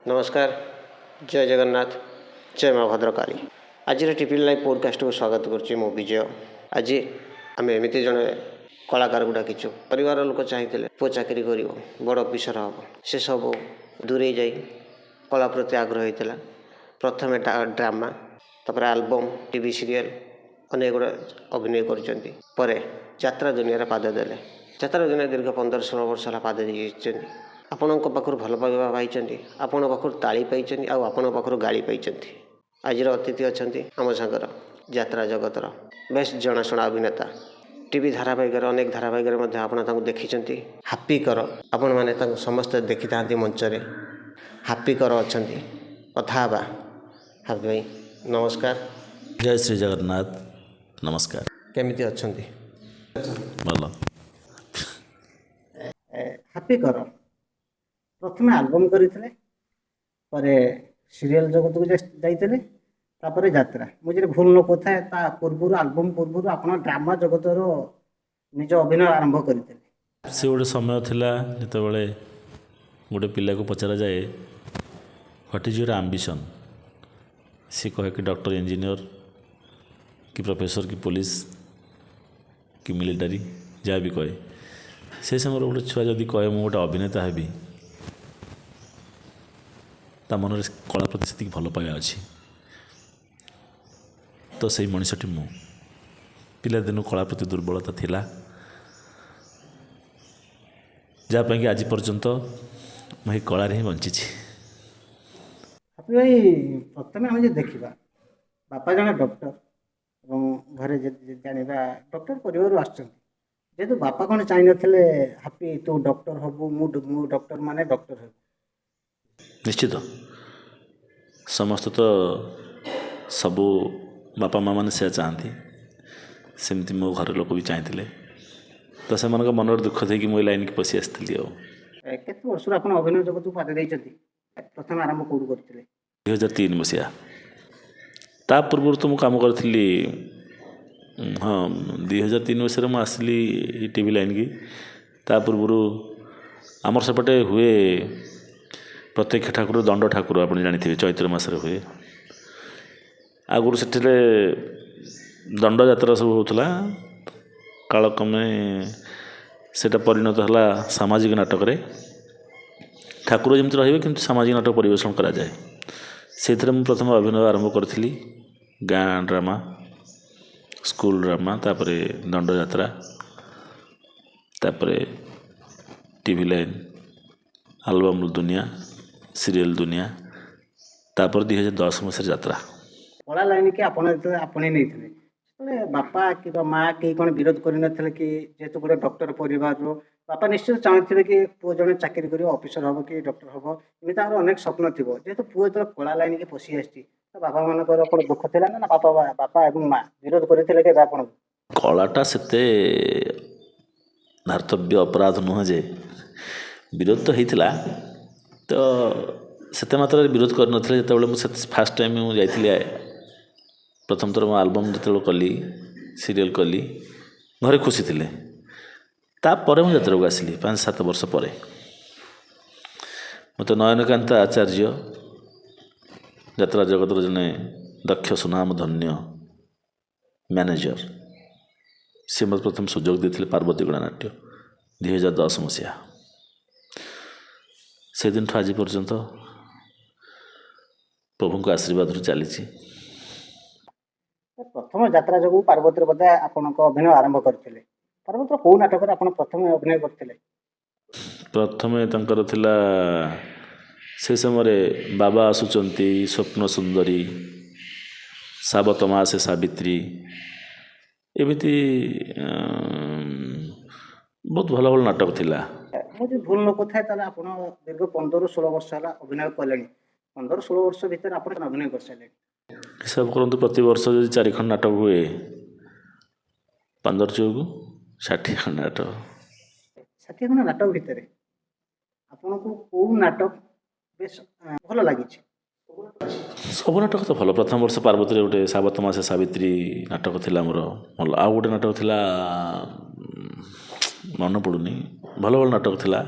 नमस्कार, जय जगन्नाथ, जय माँ भद्रकाली। आज टीपी लाइव पॉडकास्ट को स्वागत करुच्ची मो विजय। आज आम एमती जड़े कलाकार को डाकिचु। परिवार लोक चाहिए पु चाकरी कर बड़ अफिसर हम से सब दूरे जा कला प्रति आग्रह होता। प्रथम ड्रामा तापर आल्बम टीवी सीरियल अनेक गुड़ा अभिनय कर यात्रा दुनिया पाद देले। यात्रा दुनिया दीर्घ 15-16 वर्ष है पाद दे आपण पाखर भल पाइबा पाई आपण पाखर ताली पाई आपण पाखर गाड़ी पाई। आज अतिथि अच्छा आम सागर यात्रा जगतर बेस जनाशुना अभिनेता टीवी धारावाहिक अनेक धारावाहिक आपड़ देखी हाप्पी कर आपण मैंने समस्ते देखी था मंच रे हाप्पी कर अच्छा कथा हाप्पी भाई नमस्कार। जय श्री जगन्नाथ। नमस्कार। केमिति अच्छा भल हाप्पी कर प्रथम आल्बम करते सीरियल जगत को जाते यात्रा मुझे भूल न कथा ता पूर्व आल्बम पूर्व आप ड्रामा जगतर निज अभिनय आरंभ करते। से गोटे समय थिला जितेबाला गोटे पिला को पचरा जाए व्हाट इज योर आम्बिशन, सी कहे कि डॉक्टर इंजीनियर कि प्रोफेसर कि पुलिस कि मिलिटारी जहाँ भी कहे से समय गोटे छुआ जदि कहे मुझे गोटे अभिनेता हेबी ता मन कला प्रति से भल पाइबा अच्छी तो से मनीषटी मु पिलादिन कला प्रति दुर्बलता थिला जहाँपाई कि आज पर्यंत मुझे कलार ही बंची। भाई प्रथम आम देखा बापा जन डॉक्टर घरे जाना डॉक्टर परिवार आसतु बापा कौन चाह नी हाप्पी तू डॉक्टर हबू मु डॉक्टर माने डॉक्टर हबू निश्चित समस्त तो सबू बापा माँ मैंने से चाहती सेमती मो घर लोक भी चाहते तो से मन दुख थी कि मुझे लाइन की पशि आसती। केते वर्ष अभिनय जगत को पाद प्रथम आरंभ कौट करते 2003 मसीहा ता पूर्व तो मुझे कम करी हाँ 2003 मसीह मुझे आसली टीवी लाइन की ता पूर्व आमर सेपटे हुए प्रत्यक्ष ठाकुर दंड ठाकुर आप जानते चैत्र मसरे हुए आगुरी से दंड यात्रा सब होता कालक्रमे सेटा परिणत है सामाजिक नाटक रे ठाकुर जमी रे कि सामाजिक नाटक परिवेशन करा जाए से प्रथम अभिनय आरंभ करी गाँ ड्रामा स्कूल ड्रामा तापर दंड यात्रा तापर टीवी लाइन आल्बम दुनिया सीरियल दुनिया तापर 2010 मसीह यात्रा कला लाइन की आपणे नहीं बापा कि माँ कहीं कौन विरोध कर कि जेहेतु गोटे डॉक्टर परिवार बापा निश्चित चाहते कि पुओ जड़े चाकरी कर ऑफिसर हम कि डॉक्टर हम एमती अनेक स्वप्न थी जेहेतु पुओ जो कला लाइन की पशि आसी बापा मान कौन दुख था ना बापा बापा और माँ विरोध करते कि आप कलाटा से धार्तव्य अपराध नुह जे विरोध तो होता तो सेते मात्रा विरोध करनथिले जेतेबेले मु फास्ट टाइम मु जाइथिले प्रथम थर मो आल्बम जेतेबेले कली सीरियल कली घरे खुशी थिले तापर मु यात्रा को आसिली 5-7 वर्ष पर मत नयनकांत आचार्य यात्रा जगत जने दक्ष सुनाम धन्य मैनेजर सी मत प्रथम सुजोग देते पार्वती गणनाट्य 2010 मसीहा से दिन आज पर्यंत प्रभु को आशीर्वाद चली प्रथम यात्रा जो पार्वती बोधे आपण अभिनय आरंभ करते पार्वती कौ नाटक प्रथम अभिनय करते प्रथम तंकर थिला से समय बाबा आसुचंती स्वप्न सुंदरी साबतमा से सावित्री एमती बहुत भल भल नाटक थिला मुझे भूल न कथा आप दीर्घ 15-16 वर्ष है अभिनय कले 15-16 वर्ष भितर आप अभिनय कर सारे हिसाब करूँ प्रति वर्ष जो 4 खंड नाटक हुए 15-4 खंड नाटक 60 खंड नाटक भितर आपन को कौ नाटक बेस भल लगी सब नाटक तो भल प्रथम वर्ष पार्वती गोटे साबतमा से सावित्री नाटक थिला मोर भल आ गोटे नाटक थिला मन पड़ुनी भल भल नाटक थिला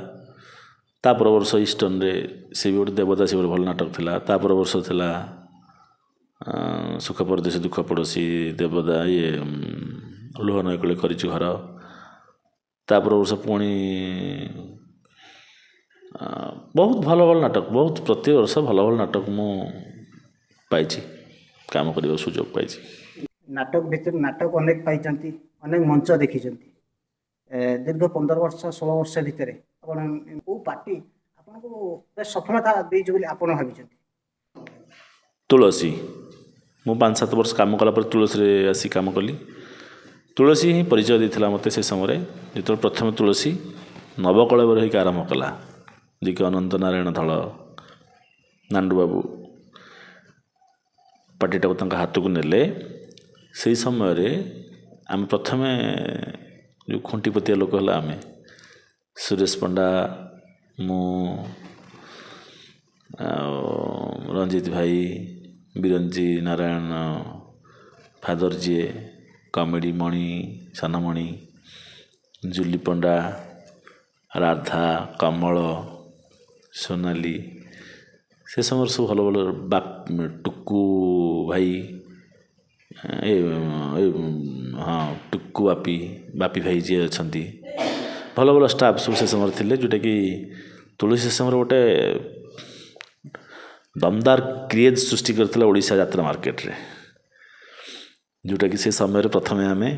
ତାପର ବର୍ଷ ଇଷ୍ଟର୍ଣ୍ଣରେ ସେ ବି ଗୋଟେ ଦେବତା, ସେ ଗୋଟେ ଭଲ ନାଟକ ଥିଲା। ତାପର ବର୍ଷ ଥିଲା ସୁଖ ପରଦେଶୀ ଦୁଃଖ ପଡ଼ୋଶୀ, ଦେବତା, ଇଏ ଲୁହ ନଈ କୂଳେ କରିଛୁ ଘର। ତାପର ବର୍ଷ ପୁଣି ବହୁତ ଭଲ ଭଲ ନାଟକ, ବହୁତ ପ୍ରତି ବର୍ଷ ଭଲ ଭଲ ନାଟକ ମୁଁ ପାଇଛି, କାମ କରିବାକୁ ସୁଯୋଗ ପାଇଛି। ନାଟକ ଭିତରେ ନାଟକ ଅନେକ ପାଇଛନ୍ତି, ଅନେକ ମଞ୍ଚ ଦେଖିଛନ୍ତି। ଦୀର୍ଘ 15 ବର୍ଷ 16 ବର୍ଷ ଭିତରେ ଆପଣ କେଉଁ ପାର୍ଟି ଆପଣଙ୍କୁ ବେଶ ସଫଳତା ଦେଇଛି ବୋଲି ଆପଣ ଭାବିଛନ୍ତି? ତୁଳସୀ, ମୁଁ 5-7 ବର୍ଷ କାମ କଲା ପରେ ତୁଳସୀରେ ଆସି କାମ କଲି। ତୁଳସୀ ହିଁ ପରିଚୟ ଦେଇଥିଲା ମୋତେ ସେ ସମୟରେ। ଯେତେବେଳେ ପ୍ରଥମେ ତୁଳସୀ ନବକଳେବର ହେଇକି ଆରମ୍ଭ କଲା, ଯିଏକି ଅନନ୍ତ ନାରାୟଣ ଧଳ, ନାଣ୍ଡୁବାବୁ ପାର୍ଟିଟାକୁ ତାଙ୍କ ହାତକୁ ନେଲେ, ସେହି ସମୟରେ ଆମେ ପ୍ରଥମେ ଯେଉଁ ଖୁଣ୍ଟିପତିଆ ଲୋକ ହେଲା ଆମେ, ସୁରେଶ ପଣ୍ଡା, ମୁଁ, ଆଉ ରଞ୍ଜିତ ଭାଇ, ବିରଞ୍ଜି ନାରାୟଣ, ଫାଦର ଯିଏ, କମେଡ଼ି ମଣି, ସାନମଣି, ଜୁଲି ପଣ୍ଡା, ରାଧା, କମଳ, ସୋନାଲି, ସେ ସମୟରେ ସବୁ ଭଲ ଭଲ ଟୁକୁ ଭାଇ, ହଁ ଟୁକୁ ବାପି ଭାଇ ଯିଏ ଅଛନ୍ତି, ଭଲ ଭଲ ଷ୍ଟାଫ୍ ସବୁ ସେ ସମୟରେ ଥିଲେ, ଯେଉଁଟାକି ତୁଳସୀ ସେ ସମୟରେ ଗୋଟେ ଦମଦାର କ୍ରେଜ୍ ସୃଷ୍ଟି କରିଥିଲା ଓଡ଼ିଶା ଯାତ୍ରା ମାର୍କେଟରେ, ଯେଉଁଟାକି ସେ ସମୟରେ ପ୍ରଥମେ ଆମେ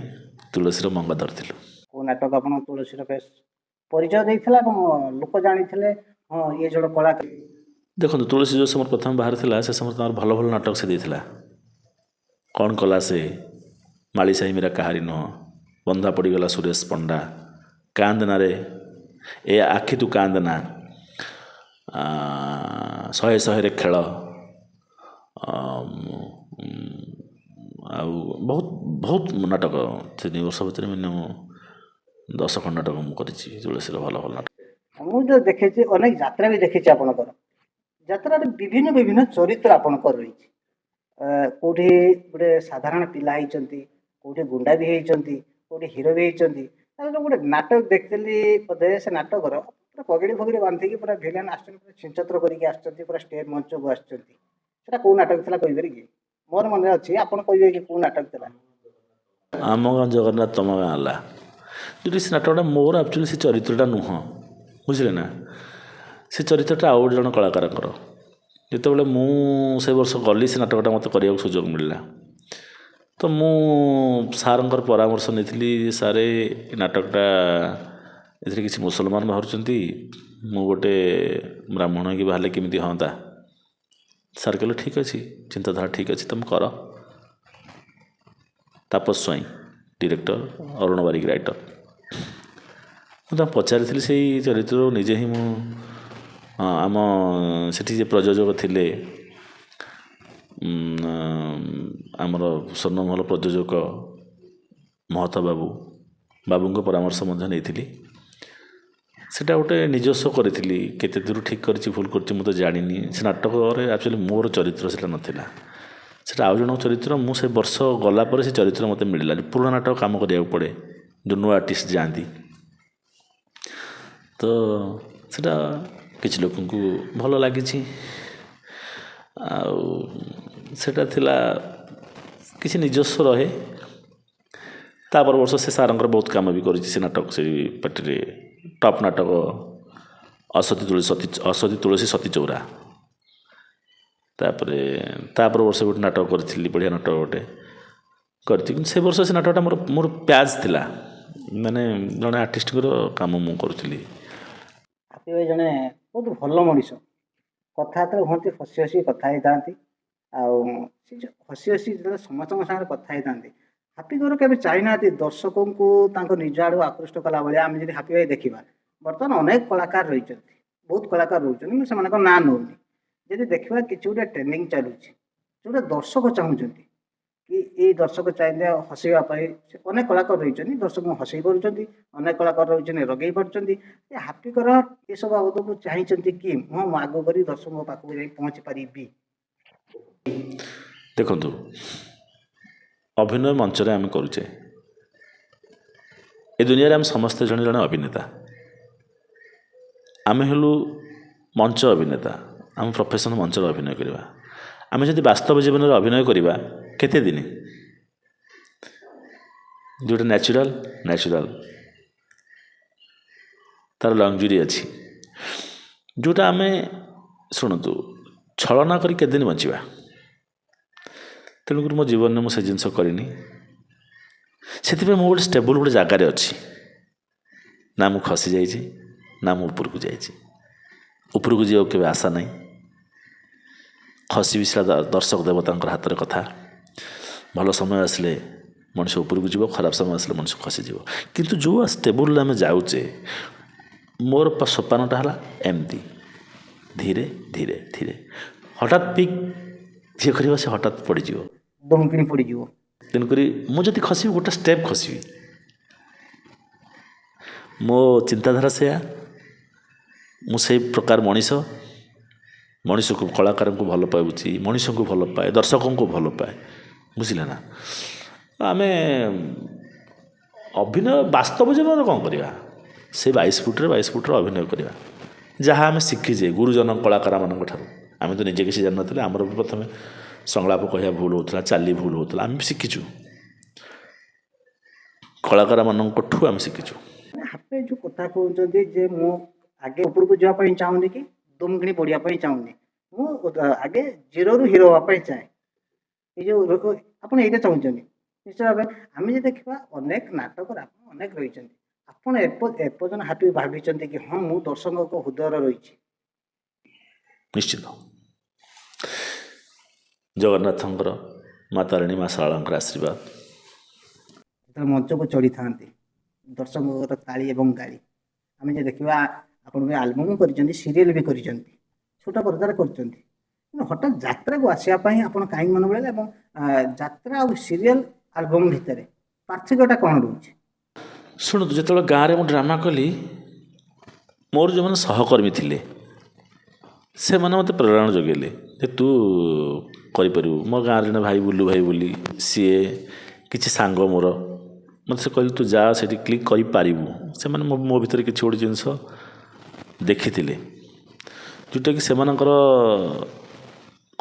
ତୁଳସୀର ମଙ୍ଗ ଧରିଥିଲୁ। କେଉଁ ନାଟକ ଆପଣ ତୁଳସୀର ବେଶ ପରିଚୟ ଦେଇଥିଲା ଏବଂ ଲୋକ ଜାଣିଥିଲେ ହଁ ଇଏ ଜଣେ କଳାକାର? ଦେଖନ୍ତୁ, ତୁଳସୀ ଯେଉଁ ସମୟରେ ପ୍ରଥମେ ବାହାରିଥିଲା, ସେ ସମୟରେ ତାଙ୍କର ଭଲ ଭଲ ନାଟକ ସେ ଦେଇଥିଲା। କ'ଣ କଲା ସେ, ମାଳିସାହି ମୀରା କାହାରି ନୁହଁ, ବନ୍ଧା ପଡ଼ିଗଲା ସୁରେଶ ପଣ୍ଡା, କାନ୍ଦନାରେ ଏ ଆଖି ତୁ କାନ୍ଦନା, ଶହେ ଶହେରେ ଖେଳ, ଆଉ ବହୁତ ବହୁତ ନାଟକ 3 ବର୍ଷ ଭିତରେ ମିନିମମ୍ 10 ଖଣ୍ଡ ନାଟକ ମୁଁ କରିଛି ତୁଳସୀର, ଭଲ ଭଲ ନାଟକ। ମୁଁ ଯେଉଁ ଦେଖିଛି ଅନେକ ଯାତ୍ରା ବି ଦେଖିଛି ଆପଣଙ୍କର। ଯାତ୍ରାରେ ବିଭିନ୍ନ ବିଭିନ୍ନ ଚରିତ୍ର ଆପଣଙ୍କର ରହିଛି। କେଉଁଠି ଗୋଟେ ସାଧାରଣ ପିଲା ହେଇଛନ୍ତି, କେଉଁଠି ଗୁଣ୍ଡା ବି ହେଇଛନ୍ତି, କେଉଁଠି ହିରୋ ବି ହେଇଛନ୍ତି। ତାପରେ ଗୋଟେ ନାଟକ ଦେଖିଥିଲି ବୋଧେ, ସେ ନାଟକର ପୁରା ପଗଡ଼ି ଫଗଡ଼ି ବାନ୍ଧିକି ପୁରା ଭିଲେନ୍ ଆସିଛନ୍ତି, ପୁରା ଛିଞ୍ଚତ୍ର କରିକି ଆସିଛନ୍ତି, ପୁରା ଷ୍ଟେଜ୍ ମଞ୍ଚକୁ ଆସିଛନ୍ତି। ସେଟା କେଉଁ ନାଟକ ଥିଲା କହିପାରିବେ କି? ମୋର ମନେ ଅଛି, ଆପଣ କହିବେ କି କେଉଁ ନାଟକ ଥିଲା? ଆମ ଗାଁ ଜଗନ୍ନାଥ ତମ ଗାଁ ହେଲା, ଯେଉଁଠି ସେ ନାଟକଟା ମୋର ଆକ୍ଚୁଆଲି ସେ ଚରିତ୍ରଟା ନୁହଁ, ବୁଝିଲେ ନା, ସେ ଚରିତ୍ରଟା ଆଉ ଗୋଟେ ଜଣ କଳାକାରଙ୍କର। ଯେତେବେଳେ ମୁଁ ସେ ବର୍ଷ ଗଲି ସେ ନାଟକଟା ମୋତେ କରିବାକୁ ସୁଯୋଗ ମିଳିଲା, ତ ମୁଁ ସାର୍ଙ୍କର ପରାମର୍ଶ ନେଇଥିଲି, ସାର୍ ଏ ନାଟକଟା ଏଥିରେ କିଛି ମୁସଲମାନ ବାହାରୁଛନ୍ତି, ମୁଁ ଗୋଟେ ବ୍ରାହ୍ମଣ ହେଇକି ବାହାରିଲେ କେମିତି ହୁଅନ୍ତା? ସାର୍ କହିଲେ ଠିକ୍ ଅଛି, ଚିନ୍ତାଧାରା ଠିକ୍ ଅଛି, ତୁମେ କର। Tapas Swain director, Arun Barik writer. ମୁଁ ତାଙ୍କୁ ପଚାରିଥିଲି ସେଇ ଚରିତ୍ରରୁ ନିଜେ ହିଁ ମୁଁ, ଆମ ସେଠି ଯେ ପ୍ରଯୋଜକ ଥିଲେ, ଆମର ସ୍ୱର୍ଣ୍ଣମହଲ ପ୍ରଯୋଜକ ମହତ ବାବୁଙ୍କ ପରାମର୍ଶ ମଧ୍ୟ ନେଇଥିଲି। ସେଇଟା ଗୋଟେ ନିଜସ୍ୱ କରିଥିଲି, କେତେ ଦୂର ଠିକ୍ କରିଛି ଭୁଲ କରିଛି ମୁଁ ତ ଜାଣିନି। ସେ ନାଟକରେ ଆକ୍ଚୁଆଲି ମୋର ଚରିତ୍ର ସେଇଟା ନଥିଲା, ସେଇଟା ଆଉ ଜଣଙ୍କ ଚରିତ୍ର। ମୁଁ ସେ ବର୍ଷ ଗଲା ପରେ ସେ ଚରିତ୍ର ମୋତେ ମିଳିଲାନି। ପୁରୁଣା ନାଟକ କାମ କରିବାକୁ ପଡ଼େ, ଯେଉଁ ନୂଆ ଆର୍ଟିଷ୍ଟ ଯାଆନ୍ତି, ତ ସେଇଟା କିଛି ଲୋକଙ୍କୁ ଭଲ ଲାଗିଛି। ଆଉ ସେଇଟା ଥିଲା କିଛି ନିଜସ୍ୱ ରହେ। ତାପର ବର୍ଷ ସେ ସାର୍ଙ୍କର ବହୁତ କାମ ବି କରିଛି ସେ ନାଟକ, ସେଇ ପାର୍ଟିରେ ଟପ୍ ନାଟକ ଅସତୀ ତୁଳସୀ ସତୀ ଚଉରା। ତାପର ବର୍ଷ ଗୋଟେ ନାଟକ କରିଥିଲି, ବଢ଼ିଆ ନାଟକ ଗୋଟେ କରିଛି, କିନ୍ତୁ ସେ ବର୍ଷ ସେ ନାଟକଟା ମୋର ପ୍ୟାଚ୍ ଥିଲା, ମାନେ ଜଣେ ଆର୍ଟିଷ୍ଟଙ୍କର କାମ ମୁଁ କରୁଥିଲି। ହାପି ଭାଇ ଜଣେ ବହୁତ ଭଲ ମଣିଷ, କଥାବାର୍ତ୍ତା ହୁଅନ୍ତି ହସି ହସି କଥା ହେଇଥାନ୍ତି। ଆଉ ସେ ଯେଉଁ ହସି ହସି ଯେତେବେଳେ ସମସ୍ତଙ୍କ ସାଙ୍ଗରେ କଥା ହେଇଥାନ୍ତି, ହାପି ଘର କେବେ ଚାହିଁନାହାନ୍ତି ଦର୍ଶକଙ୍କୁ ତାଙ୍କ ନିଜ ଆଡ଼କୁ ଆକୃଷ୍ଟ କଲା ଭଳିଆ। ଆମେ ଯଦି ହାପି ଭାଇ ଦେଖିବା, ବର୍ତ୍ତମାନ ଅନେକ କଳାକାର ରହିଛନ୍ତି, ବହୁତ କଳାକାର ରହୁଛନ୍ତି, ମୁଁ ସେମାନଙ୍କ ନାଁ ନେଉନି। ଯଦି ଦେଖିବା କିଛି ଗୋଟେ ଟ୍ରେନିଂ ଚାଲୁଛି, ଯେଉଁଟା ଦର୍ଶକ ଚାହୁଁଛନ୍ତି କି ଏଇ ଦର୍ଶକ ଚାହିଁଲେ ହସେଇବା ପାଇଁ, ସେ ଅନେକ କଳାକାର ରହିଛନ୍ତି, ଦର୍ଶକଙ୍କୁ ହସେଇ ପାରୁଛନ୍ତି, ଅନେକ କଳାକାର ରହିଛନ୍ତି ରଗେଇ ପାରୁଛନ୍ତି। ଏ ହାପିଙ୍କର ଏସବୁ ବାବଦକୁ ଚାହିଁଛନ୍ତି କି ମୁଁ ଆଗ କରି ଦର୍ଶକଙ୍କ ପାଖକୁ ଯାଇ ପହଞ୍ଚି ପାରିବି? ଦେଖନ୍ତୁ, ଅଭିନୟ ମଞ୍ଚରେ ଆମେ କରୁଛେ, ଏ ଦୁନିଆରେ ଆମେ ସମସ୍ତେ ଜଣେ ଜଣେ ଅଭିନେତା। ଆମେ ହେଲୁ ମଞ୍ଚ ଅଭିନେତା, ଆମ ପ୍ରଫେସନ୍ ମଞ୍ଚରେ ଅଭିନୟ କରିବା। ଆମେ ଯଦି ବାସ୍ତବ ଜୀବନରେ ଅଭିନୟ କରିବା କେତେ ଦିନ, ଯେଉଁଟା ନ୍ୟାଚୁରାଲ୍ ତା'ର ଲଙ୍ଗଜୁରି ଅଛି। ଯେଉଁଟା ଆମେ ଶୁଣନ୍ତୁ ଛଳନା କରି କେତେ ଦିନ ବଞ୍ଚିବା। ତେଣୁକରି ମୋ ଜୀବନରେ ମୁଁ ସେ ଜିନିଷ କରିନି। ସେଥିପାଇଁ ମୁଁ ଗୋଟେ ଷ୍ଟେବୁଲ୍ ଗୋଟେ ଜାଗାରେ ଅଛି। ନା ମୁଁ ଖସି ଯାଇଛି, ନା ମୁଁ ଉପରକୁ ଯାଇଛି। ଉପରକୁ ଯିବାକୁ କେବେ ଆଶା ନାହିଁ। ଖସିବି ସେଟା ଦର୍ଶକ ଦେବତାଙ୍କର ହାତରେ କଥା। ଭଲ ସମୟ ଆସିଲେ ମଣିଷ ଉପରକୁ ଯିବ, ଖରାପ ସମୟ ଆସିଲେ ମଣିଷ ଖସିଯିବ। କିନ୍ତୁ ଯେଉଁ ଷ୍ଟେବୁଲ୍ରେ ଆମେ ଯାଉଛେ, ମୋର ସୋପାନଟା ହେଲା ଏମିତି ଧୀରେ ଧୀରେ ଧୀରେ। ହଠାତ୍ ପିକ୍ ଯିଏ କରିବ ସେ ହଠାତ୍ ପଡ଼ିଯିବ, ଦମକିଣି ପଡ଼ିଯିବ। ତେଣୁକରି ମୁଁ ଯଦି ଖସିବି ଗୋଟେ ଷ୍ଟେପ୍ ଖସିବି। ମୋ ଚିନ୍ତାଧାରା ସେୟା। ମୁଁ ସେଇ ପ୍ରକାର ମଣିଷକୁ କଳାକାରଙ୍କୁ ଭଲ ପାଉଛି, ମଣିଷଙ୍କୁ ଭଲ ପାଏ, ଦର୍ଶକଙ୍କୁ ଭଲ ପାଏ। ବୁଝିଲେ ନା? ଆମେ ଅଭିନୟ ବାସ୍ତବ ଜୀବନରେ କ'ଣ କରିବା? ସେ 22 ଫୁଟରେ ଅଭିନୟ କରିବା। ଯାହା ଆମେ ଶିଖିଛେ ଗୁରୁଜନ କଳାକାରମାନଙ୍କ ଠାରୁ। ଆମେ ତ ନିଜେ କିଛି ଜାଣିନଥିଲେ। ଆମର ପ୍ରଥମେ ସଂଳାପ କହିବା ଭୁଲ ହେଉଥିଲା, ଚାଲି ଭୁଲ ହେଉଥିଲା। ଆମେ ଶିଖିଛୁ, କଳାକାରମାନଙ୍କଠୁ ଆମେ ଶିଖିଛୁ। ହାପି ଯେଉଁ କଥା କହୁଛନ୍ତି ଯେ ମୁଁ ଆଗେ ଉପରକୁ ଯିବା ପାଇଁ ଚାହୁଁନି କି ଦମକିଣି ପଡ଼ିବା ପାଇଁ ଚାହୁଁନି, ମୁଁ ଆଗେ ଜିରୋରୁ ହିରୋ ହେବା ପାଇଁ ଚାହେଁ। ଏଇ ଯେଉଁ ଆପଣ ଏଇଟା ଚାହୁଁଛନ୍ତି ନିଶ୍ଚୟ ଭାବେ। ଆମେ ଯଦି ଦେଖିବା ଅନେକ ନାଟକରେ ଆପଣ ଅନେକ ରହିଛନ୍ତି, ଆପଣ ଏପର୍ଯ୍ୟନ୍ତ ହାପି ଭାବିଛନ୍ତି କି ହଁ ମୁଁ ଦର୍ଶକଙ୍କ ହୃଦୟରେ ରହିଛି? ନିଶ୍ଚିତ। ଜଗନ୍ନାଥଙ୍କର, ମା ତାରିଣୀ, ମା ଶାରଳାଙ୍କର ଆଶୀର୍ବାଦ। ଯେତେବେଳେ ମଞ୍ଚକୁ ଚଢ଼ିଥାନ୍ତି ଦର୍ଶକଙ୍କର ତାଳି ଏବଂ ଗାଳି, ଆମେ ଯଦି ଦେଖିବା ଆପଣ ବି ଆଲବମ୍ କରିଛନ୍ତି, ସିରିଏଲ୍ ବି କରିଛନ୍ତି, ଛୋଟ ପର୍ଦ୍ଦାରେ କରିଛନ୍ତି। କିନ୍ତୁ ହଠାତ୍ ଯାତ୍ରାକୁ ଆସିବା ପାଇଁ ଆପଣ କାହିଁକି ମନେ ପଡ଼ିଲା ଏବଂ ଯାତ୍ରା ଆଉ ସିରିଏଲ୍ ଆଲବମ୍ ଭିତରେ ପାର୍ଥକ୍ୟଟା କ'ଣ ରହୁଛି? ଶୁଣନ୍ତୁ, ଯେତେବେଳେ ଗାଁରେ ମୁଁ ଡ୍ରାମା କଲି, ମୋର ଯେଉଁମାନେ ସହକର୍ମୀ ଥିଲେ ସେମାନେ ମୋତେ ପ୍ରେରଣା ଯୋଗାଇଲେ ଯେ ତୁ କରିପାରିବୁ। ମୋ ଗାଁରେ ଜଣେ ଭାଇ ବୁଲୁ ଭାଇ ବୋଲି, ସିଏ କିଛି ସାଙ୍ଗ ମୋର ମୋତେ ସେ କହିଲେ ତୁ ଯା ସେଠି କ୍ଲିକ୍ କରିପାରିବୁ। ସେମାନେ ମୋ ଭିତରେ କିଛି ଗୋଟେ ଜିନିଷ ଦେଖିଥିଲେ, ଯେଉଁଟାକି ସେମାନଙ୍କର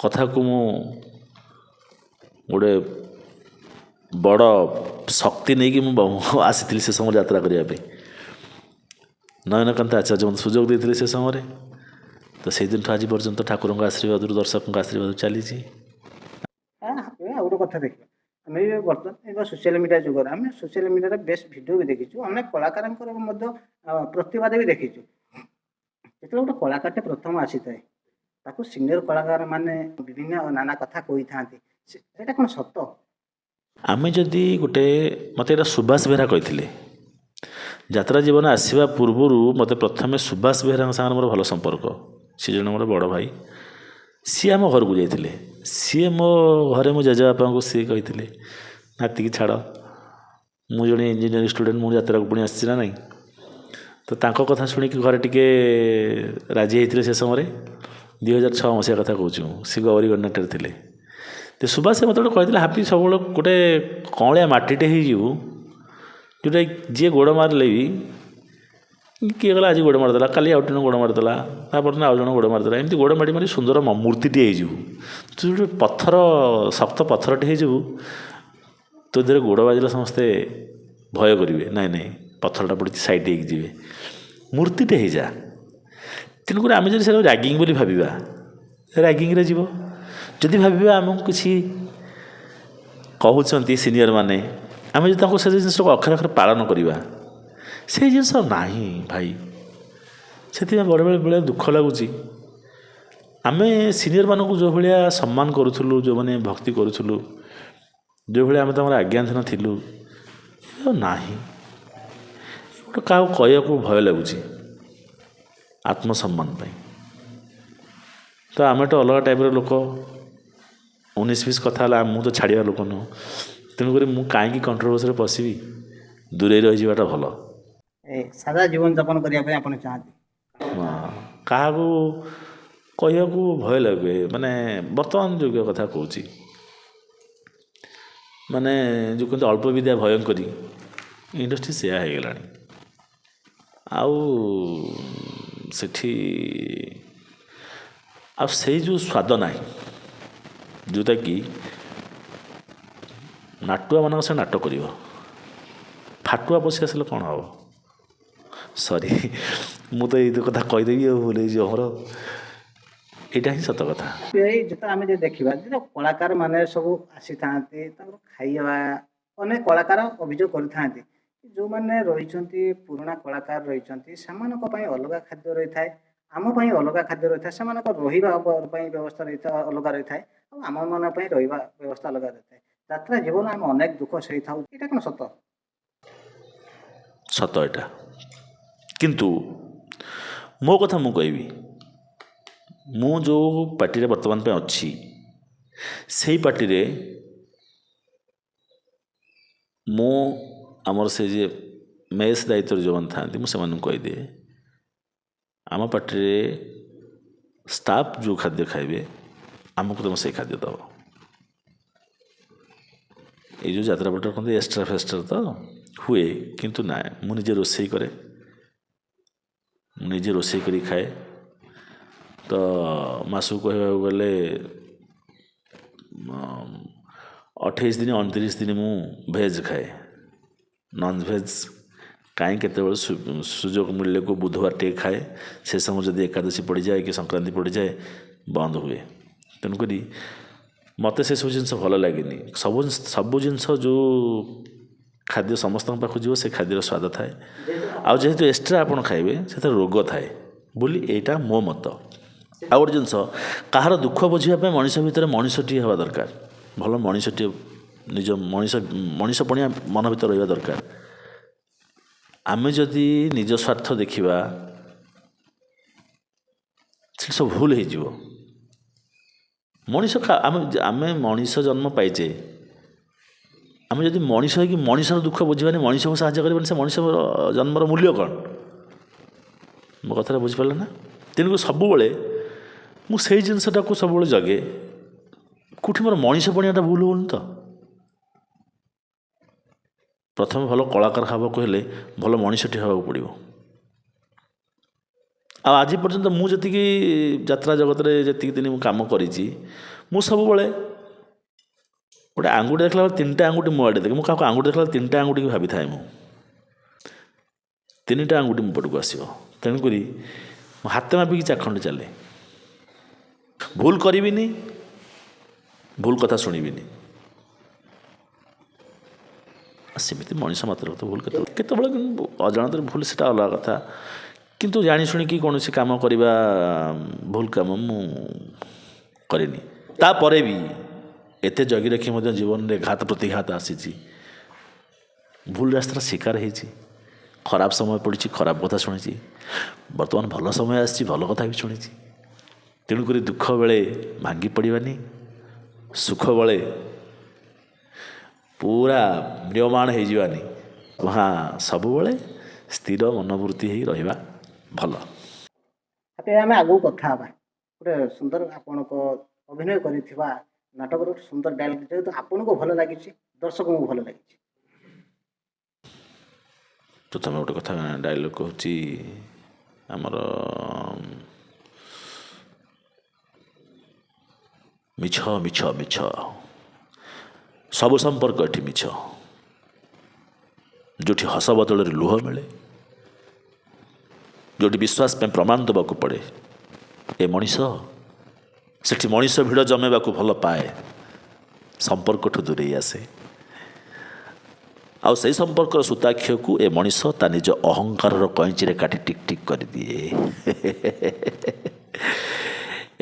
କଥାକୁ ମୁଁ ଗୋଟେ ବଡ଼ ଶକ୍ତି ନେଇକି ମୁଁ ଆସିଥିଲି ସେ ସମୟରେ ଯାତ୍ରା କରିବା ପାଇଁ। ନୟନକାନ୍ତ ଆଚାର୍ଯ୍ୟ ମୋତେ ସୁଯୋଗ ଦେଇଥିଲେ ସେ ସମୟରେ। ତ ସେଇଦିନଠୁ ଆଜି ପର୍ଯ୍ୟନ୍ତ ଠାକୁରଙ୍କ ଆଶୀର୍ବାଦରୁ, ଦର୍ଶକଙ୍କ ଆଶୀର୍ବାଦରୁ ଚାଲିଛି। ଆଉ ଗୋଟେ କଥା ଦେଖିବା, ଆମେ ବି ବର୍ତ୍ତମାନ ଏବେ ସୋସିଆଲ ମିଡ଼ିଆ ଯୁଗରେ ଆମେ ସୋସିଆଲ ମିଡ଼ିଆରେ ବେଷ୍ଟ ଭିଡ଼ିଓ ବି ଦେଖିଛୁ, ଅନେକ କଳାକାରଙ୍କର ମଧ୍ୟ ପ୍ରତିବାଦ ବି ଦେଖିଛୁ। ଯେତେବେଳେ ଗୋଟେ କଳାକାରଟେ ପ୍ରଥମ ଆସିଥାଏ ତାକୁ ସିନିୟର କଳାକାର ମାନେ ବିଭିନ୍ନ ନାନା କଥା କହିଥାନ୍ତି, ସେଇଟା କ'ଣ ସତ? ଆମେ ଯଦି ମୋତେ ଏଇଟା ସୁବାସ ବେହେରା କହିଥିଲେ। ଯାତ୍ରା ଜୀବନ ଆସିବା ପୂର୍ବରୁ ମୋତେ ପ୍ରଥମେ ସୁବାସ ବେହେରାଙ୍କ ସାଙ୍ଗରେ ମୋର ଭଲ ସମ୍ପର୍କ। ସିଏ ଜଣେ ମୋର ବଡ଼ ଭାଇ। ସିଏ ଆମ ଘରକୁ ଯାଇଥିଲେ। ସିଏ ମୋ ଘରେ ମୋ ଜେଜେବାପାଙ୍କୁ ସିଏ କହିଥିଲେ ନାତିକି ଛାଡ଼, ମୁଁ ଜଣେ ଇଞ୍ଜିନିୟରିଂ ଷ୍ଟୁଡ଼େଣ୍ଟ, ମୁଁ ଯାତ୍ରାକୁ ପୁଣି ଆସିଛି ନା ନାହିଁ। ତ ତାଙ୍କ କଥା ଶୁଣିକି ଘରେ ଟିକେ ରାଜି ହେଇଥିଲେ ସେ ସମୟରେ। 2006 ମସିହା କଥା କହୁଛି ମୁଁ। ସେ ଗୌରୀ ଗଣ୍ଡାଟାରେ ଥିଲେ। ତ ସୁବାସ ମୋତେ ଗୋଟେ କହିଥିଲେ ହାପି ସବୁବେଳେ ଗୋଟେ କଅଁଳିଆ ମାଟିଟେ ହେଇଯିବୁ, ଯେଉଁଟା ଯିଏ ଗୋଡ଼ ମାରିଲେ ବି କିଏ ଗଲା ଆଜି ଗୋଡ଼ ମାରିଦେଲା, କାଲି ଆଉ ଜଣେ ଗୋଡ଼ ମାରିଦେଲା, ତାପରଦିନ ଆଉ ଜଣେ ଗୋଡ଼ ମାରିଦେଲା, ଏମିତି ଗୋଡ଼ ମାରି ମାରି ସୁନ୍ଦର ମୂର୍ତ୍ତିଟିଏ ହେଇଯିବୁ। ତୁ ଗୋଟେ ଶକ୍ତ ପଥରଟେ ହେଇଯିବୁ, ତୋ ଦେହରେ ଗୋଡ଼ ବାଜିଲେ ସମସ୍ତେ ଭୟ କରିବେ, ନାଇଁ ପଥରଟା ପଡ଼ିଛି ସାଇଡ଼୍ ହେଇକି ଯିବେ, ମୂର୍ତ୍ତିଟେ ହେଇଯା। ତେଣୁକରି ଆମେ ଯଦି ସେଟା ରାଗିଂ ବୋଲି ଭାବିବା, ରାଗିଂରେ ଯିବ। ଯଦି ଭାବିବା ଆମକୁ କିଛି କହୁଛନ୍ତି ସିନିୟର ମାନେ, ଆମେ ଯଦି ତାଙ୍କୁ ସେ ଜିନିଷକୁ ଅକ୍ଷରେ ଅକ୍ଷରେ ପାଳନ କରିବା, ସେଇ ଜିନିଷ ନାହିଁ ଭାଇ। ସେଥିପାଇଁ ବେଳେ ଦୁଃଖ ଲାଗୁଛି। ଆମେ ସିନିୟରମାନଙ୍କୁ ଯେଉଁ ଭଳିଆ ସମ୍ମାନ କରୁଥିଲୁ, ଯେଉଁମାନେ ଭକ୍ତି କରୁଥିଲୁ, ଯେଉଁ ଭଳିଆ ଆମେ ତାଙ୍କର ଆଜ୍ଞାଧୀନ ଥିଲୁ, ନାହିଁ। ଗୋଟେ କାହାକୁ କହିବାକୁ ଭୟ ଲାଗୁଛି ଆତ୍ମସମ୍ମାନ ପାଇଁ। ତ ଆମେ ତ ଅଲଗା ଟାଇପ୍ର ଲୋକ, 19-20 କଥା ହେଲା, ମୁଁ ତ ଛାଡ଼ିବା ଲୋକ ନୁହଁ। ତେଣୁକରି ମୁଁ କାହିଁକି କଣ୍ଟ୍ରୋଭର୍ସିରେ ପଶିବି, ଦୂରେଇ ରହିଯିବାଟା ଭଲ। ସାଦା ଜୀବନଯାପନ କରିବା ପାଇଁ ଆପଣ ଚାହାନ୍ତି? କାହାକୁ କହିବାକୁ ଭୟ ଲାଗେ। ମାନେ ବର୍ତ୍ତମାନ ଯୁଗ କଥା କହୁଛି, ମାନେ ଯେଉଁ କୁହନ୍ତି ଅଳ୍ପ ବିଦ୍ୟା ଭୟଙ୍କରୀ, ଇଣ୍ଡଷ୍ଟ୍ରି ସେୟା ହେଇଗଲାଣି। ଆଉ ସେଠି ଆଉ ସେଇ ଯେଉଁ ସ୍ୱାଦ ନାହିଁ ଯେଉଁଟାକି ନାଟୁଆମାନଙ୍କ ସେ ନାଟ କରିବ, ଫାଟୁଆ ପଶି ଆସିଲେ କ'ଣ ହେବ? ସରି, ମୁଁ ତ ଏଇ କଥା କହିଦେବି ଆଉ ଭୁଲେଇ ଯିବ ଆମର, ଏଇଟା ହିଁ ସତ କଥା। ଏଇ ଯେତେ ଆମେ ଯଦି ଦେଖିବା ଯେ କଳାକାର ମାନେ ସବୁ ଆସିଥାନ୍ତି, ତାଙ୍କର ଖାଇବା ଅନେକ କଳାକାର ଅଭିଯୋଗ କରିଥାନ୍ତି। ଯେଉଁମାନେ ରହିଛନ୍ତି ପୁରୁଣା କଳାକାର ରହିଛନ୍ତି ସେମାନଙ୍କ ପାଇଁ ଅଲଗା ଖାଦ୍ୟ ରହିଥାଏ, ଆମ ପାଇଁ ଅଲଗା ଖାଦ୍ୟ ରହିଥାଏ, ସେମାନଙ୍କ ରହିବା ପାଇଁ ବ୍ୟବସ୍ଥା ରହିଥାଏ ଅଲଗା ରହିଥାଏ, ଆଉ ଆମମାନଙ୍କ ପାଇଁ ରହିବା ବ୍ୟବସ୍ଥା ଅଲଗା ରହିଥାଏ। ଯାତ୍ରା ଜୀବନ ଆମେ ଅନେକ ଦୁଃଖ ସହିଥାଉ, ଏଇଟା କ'ଣ ସତ? ସତ ଏଇଟା, କିନ୍ତୁ ମୋ କଥା ମୁଁ କହିବି, ମୁଁ ଯେଉଁ ପାର୍ଟିରେ ବର୍ତ୍ତମାନ ପାଇଁ ଅଛି ସେଇ ପାର୍ଟିରେ ମୁଁ ଆମର ସେ ଯେ ମେସ୍ ଦାୟିତ୍ୱରେ ଯେଉଁମାନେ ଥାଆନ୍ତି ମୁଁ ସେମାନଙ୍କୁ କହିଦିଏ ଆମ ପାର୍ଟିରେ ଷ୍ଟାଫ୍ ଯେଉଁ ଖାଦ୍ୟ ଖାଇବେ ଆମକୁ ତୁମେ ସେଇ ଖାଦ୍ୟ ଦେବ। ଏଇ ଯେଉଁ ଯାତ୍ରା ପାର୍ଟିରେ କହନ୍ତି ଏକ୍ସଟ୍ରା ଫେକ୍ସଟ୍ରା ତ ହୁଏ, କିନ୍ତୁ ନାଇଁ, ମୁଁ ନିଜେ ରୋଷେଇ କରେ, ମୁଁ ନିଜେ ରୋଷେଇ କରି ଖାଏ। ତ ମାସକୁ କହିବାକୁ ଗଲେ 28 ଦିନ 29 ଦିନ ମୁଁ ଭେଜ୍ ଖାଏ, ନନ୍ଭେଜ୍ କାହିଁ କେତେବେଳେ ସୁଯୋଗ ମିଳିଲେ କେଉଁ ବୁଧବାର ଟିକେ ଖାଏ, ସେ ସମୟ ଯଦି ଏକାଦଶୀ ପଡ଼ିଯାଏ କି ସଂକ୍ରାନ୍ତି ପଡ଼ିଯାଏ ବନ୍ଦ ହୁଏ। ତେଣୁକରି ମୋତେ ସେସବୁ ଜିନିଷ ଭଲ ଲାଗେନି। ସବୁ ଜିନିଷ ଯେଉଁ ଖାଦ୍ୟ ସମସ୍ତଙ୍କ ପାଖକୁ ଯିବ ସେ ଖାଦ୍ୟର ସ୍ୱାଦ ଥାଏ, ଆଉ ଯେହେତୁ ଏକ୍ସଟ୍ରା ଆପଣ ଖାଇବେ ସେଥିରେ ରୋଗ ଥାଏ ବୋଲି ଏଇଟା ମୋ ମତ। ଆଉ ଗୋଟେ ଜିନିଷ, କାହାର ଦୁଃଖ ବୁଝିବା ପାଇଁ ମଣିଷ ଭିତରେ ମଣିଷଟିଏ ହେବା ଦରକାର, ଭଲ ମଣିଷଟିଏ, ନିଜ ମଣିଷ ପଣିଆ ମନ ଭିତରେ ରହିବା ଦରକାର। ଆମେ ଯଦି ନିଜ ସ୍ୱାର୍ଥ ଦେଖିବା ସେଠି ସବୁ ଭୁଲ ହେଇଯିବ। ମଣିଷ ଆମେ ମଣିଷ ଜନ୍ମ ପାଇଛେ, ଆମେ ଯଦି ମଣିଷ ହେଇକି ମଣିଷର ଦୁଃଖ ବୁଝିବାନି, ମଣିଷକୁ ସାହାଯ୍ୟ କରିବାନି, ସେ ମଣିଷ ଜନ୍ମର ମୂଲ୍ୟ କ'ଣ? ମୋ କଥାଟା ବୁଝିପାରିଲେ ନା? ତେଣୁକରି ସବୁବେଳେ ମୁଁ ସେଇ ଜିନିଷଟାକୁ ସବୁବେଳେ ଜଗେ, କେଉଁଠି ମୋର ମଣିଷ ପଣିଆଟା ଭୁଲ ହେଉନି ତ। ପ୍ରଥମେ ଭଲ କଳାକାର ହେବାକୁ ହେଲେ ଭଲ ମଣିଷଟି ହେବାକୁ ପଡ଼ିବ। ଆଉ ଆଜି ପର୍ଯ୍ୟନ୍ତ ମୁଁ ଯେତିକି ଯାତ୍ରା ଜଗତରେ ଯେତିକି ଦିନ ମୁଁ କାମ କରିଛି, ମୁଁ ସବୁବେଳେ ଗୋଟେ ଆଙ୍ଗୁଠି ଦେଖିଲା ବେଳେ 3ଟା ଆଙ୍ଗୁଠି ମୋ ଆଡ଼େ ଦେଖେ, ମୁଁ କାହାକୁ ଆଙ୍ଗୁଠି ଦେଖିଲା ବେଳେ 3ଟା ଆଙ୍ଗୁଠିକି ଭାବିଥାଏ, ମୁଁ 3ଟା ଆଙ୍ଗୁଠି ମୋ ପଟକୁ ଆସିବ। ତେଣୁକରି ମୁଁ ହାତ ମାପିକି ଚାଖଣ୍ଡେ ଚାଲେ, ଭୁଲ କରିବିନି, ଭୁଲ କଥା ଶୁଣିବିନି। ସେମିତି ମଣିଷ ମାତ୍ର ତ ଭୁଲ କେତେବେଳେ ଅଜାଣତରେ ଭୁଲ ସେଟା ଅଲଗା କଥା, କିନ୍ତୁ ଜାଣି ଶୁଣିକି କୌଣସି କାମ କରିବା ଭୁଲ କାମ ମୁଁ କରିନି। ତାପରେ ବି ଏତେ ଜଗି ରଖି ମଧ୍ୟ ଜୀବନରେ ଘାତ ପ୍ରତିଘାତ ଆସିଛି, ଭୁଲ ରାସ୍ତାର ଶିକାର ହେଇଛି, ଖରାପ ସମୟ ପଡ଼ିଛି, ଖରାପ କଥା ଶୁଣିଛି, ବର୍ତ୍ତମାନ ଭଲ ସମୟ ଆସିଛି, ଭଲ କଥା ବି ଶୁଣିଛି। ତେଣୁକରି ଦୁଃଖ ବେଳେ ଭାଙ୍ଗି ପଡ଼ିବାନି, ସୁଖ ବେଳେ ପୁରା ମ୍ରିୟମାଣ ହେଇଯିବାନି, ସବୁବେଳେ ସ୍ଥିର ମନୋବୃତ୍ତି ହେଇ ରହିବା ଭଲ। ଆମେ ଆଗକୁ କଥା ହେବା। ଗୋଟେ ସୁନ୍ଦର ଆପଣଙ୍କ ଅଭିନୟ କରିଥିବା ନାଟକର ଗୋଟେ ସୁନ୍ଦର ଡାଇଲଗ, ଯେହେତୁ ଆପଣଙ୍କୁ ଭଲ ଲାଗିଛି, ଦର୍ଶକଙ୍କୁ ଭଲ ଲାଗିଛି। ପ୍ରଥମେ ଗୋଟେ କଥା ଡାଇଲଗ କହୁଛି ଆମର ମିଛ ମିଛ ମିଛ, ସବୁ ସମ୍ପର୍କ ଏଠି ମିଛ, ଯେଉଁଠି ହସ ବଦଳରେ ଲୁହ ମିଳେ, ଯେଉଁଠି ବିଶ୍ୱାସ ପାଇଁ ପ୍ରମାଣ ଦେବାକୁ ପଡ଼େ, ଏ ମଣିଷ ସେଠି ମଣିଷ ଭିଡ଼ ଜମେଇବାକୁ ଭଲ ପାଏ, ସମ୍ପର୍କଠୁ ଦୂରେଇ ଆସେ, ଆଉ ସେଇ ସମ୍ପର୍କର ସୂତାକ୍ଷକୁ ଏ ମଣିଷ ତା ନିଜ ଅହଙ୍କାରର କଇଁଚିରେ କାଟି ଟିକ୍ ଟିକ୍ କରିଦିଏ।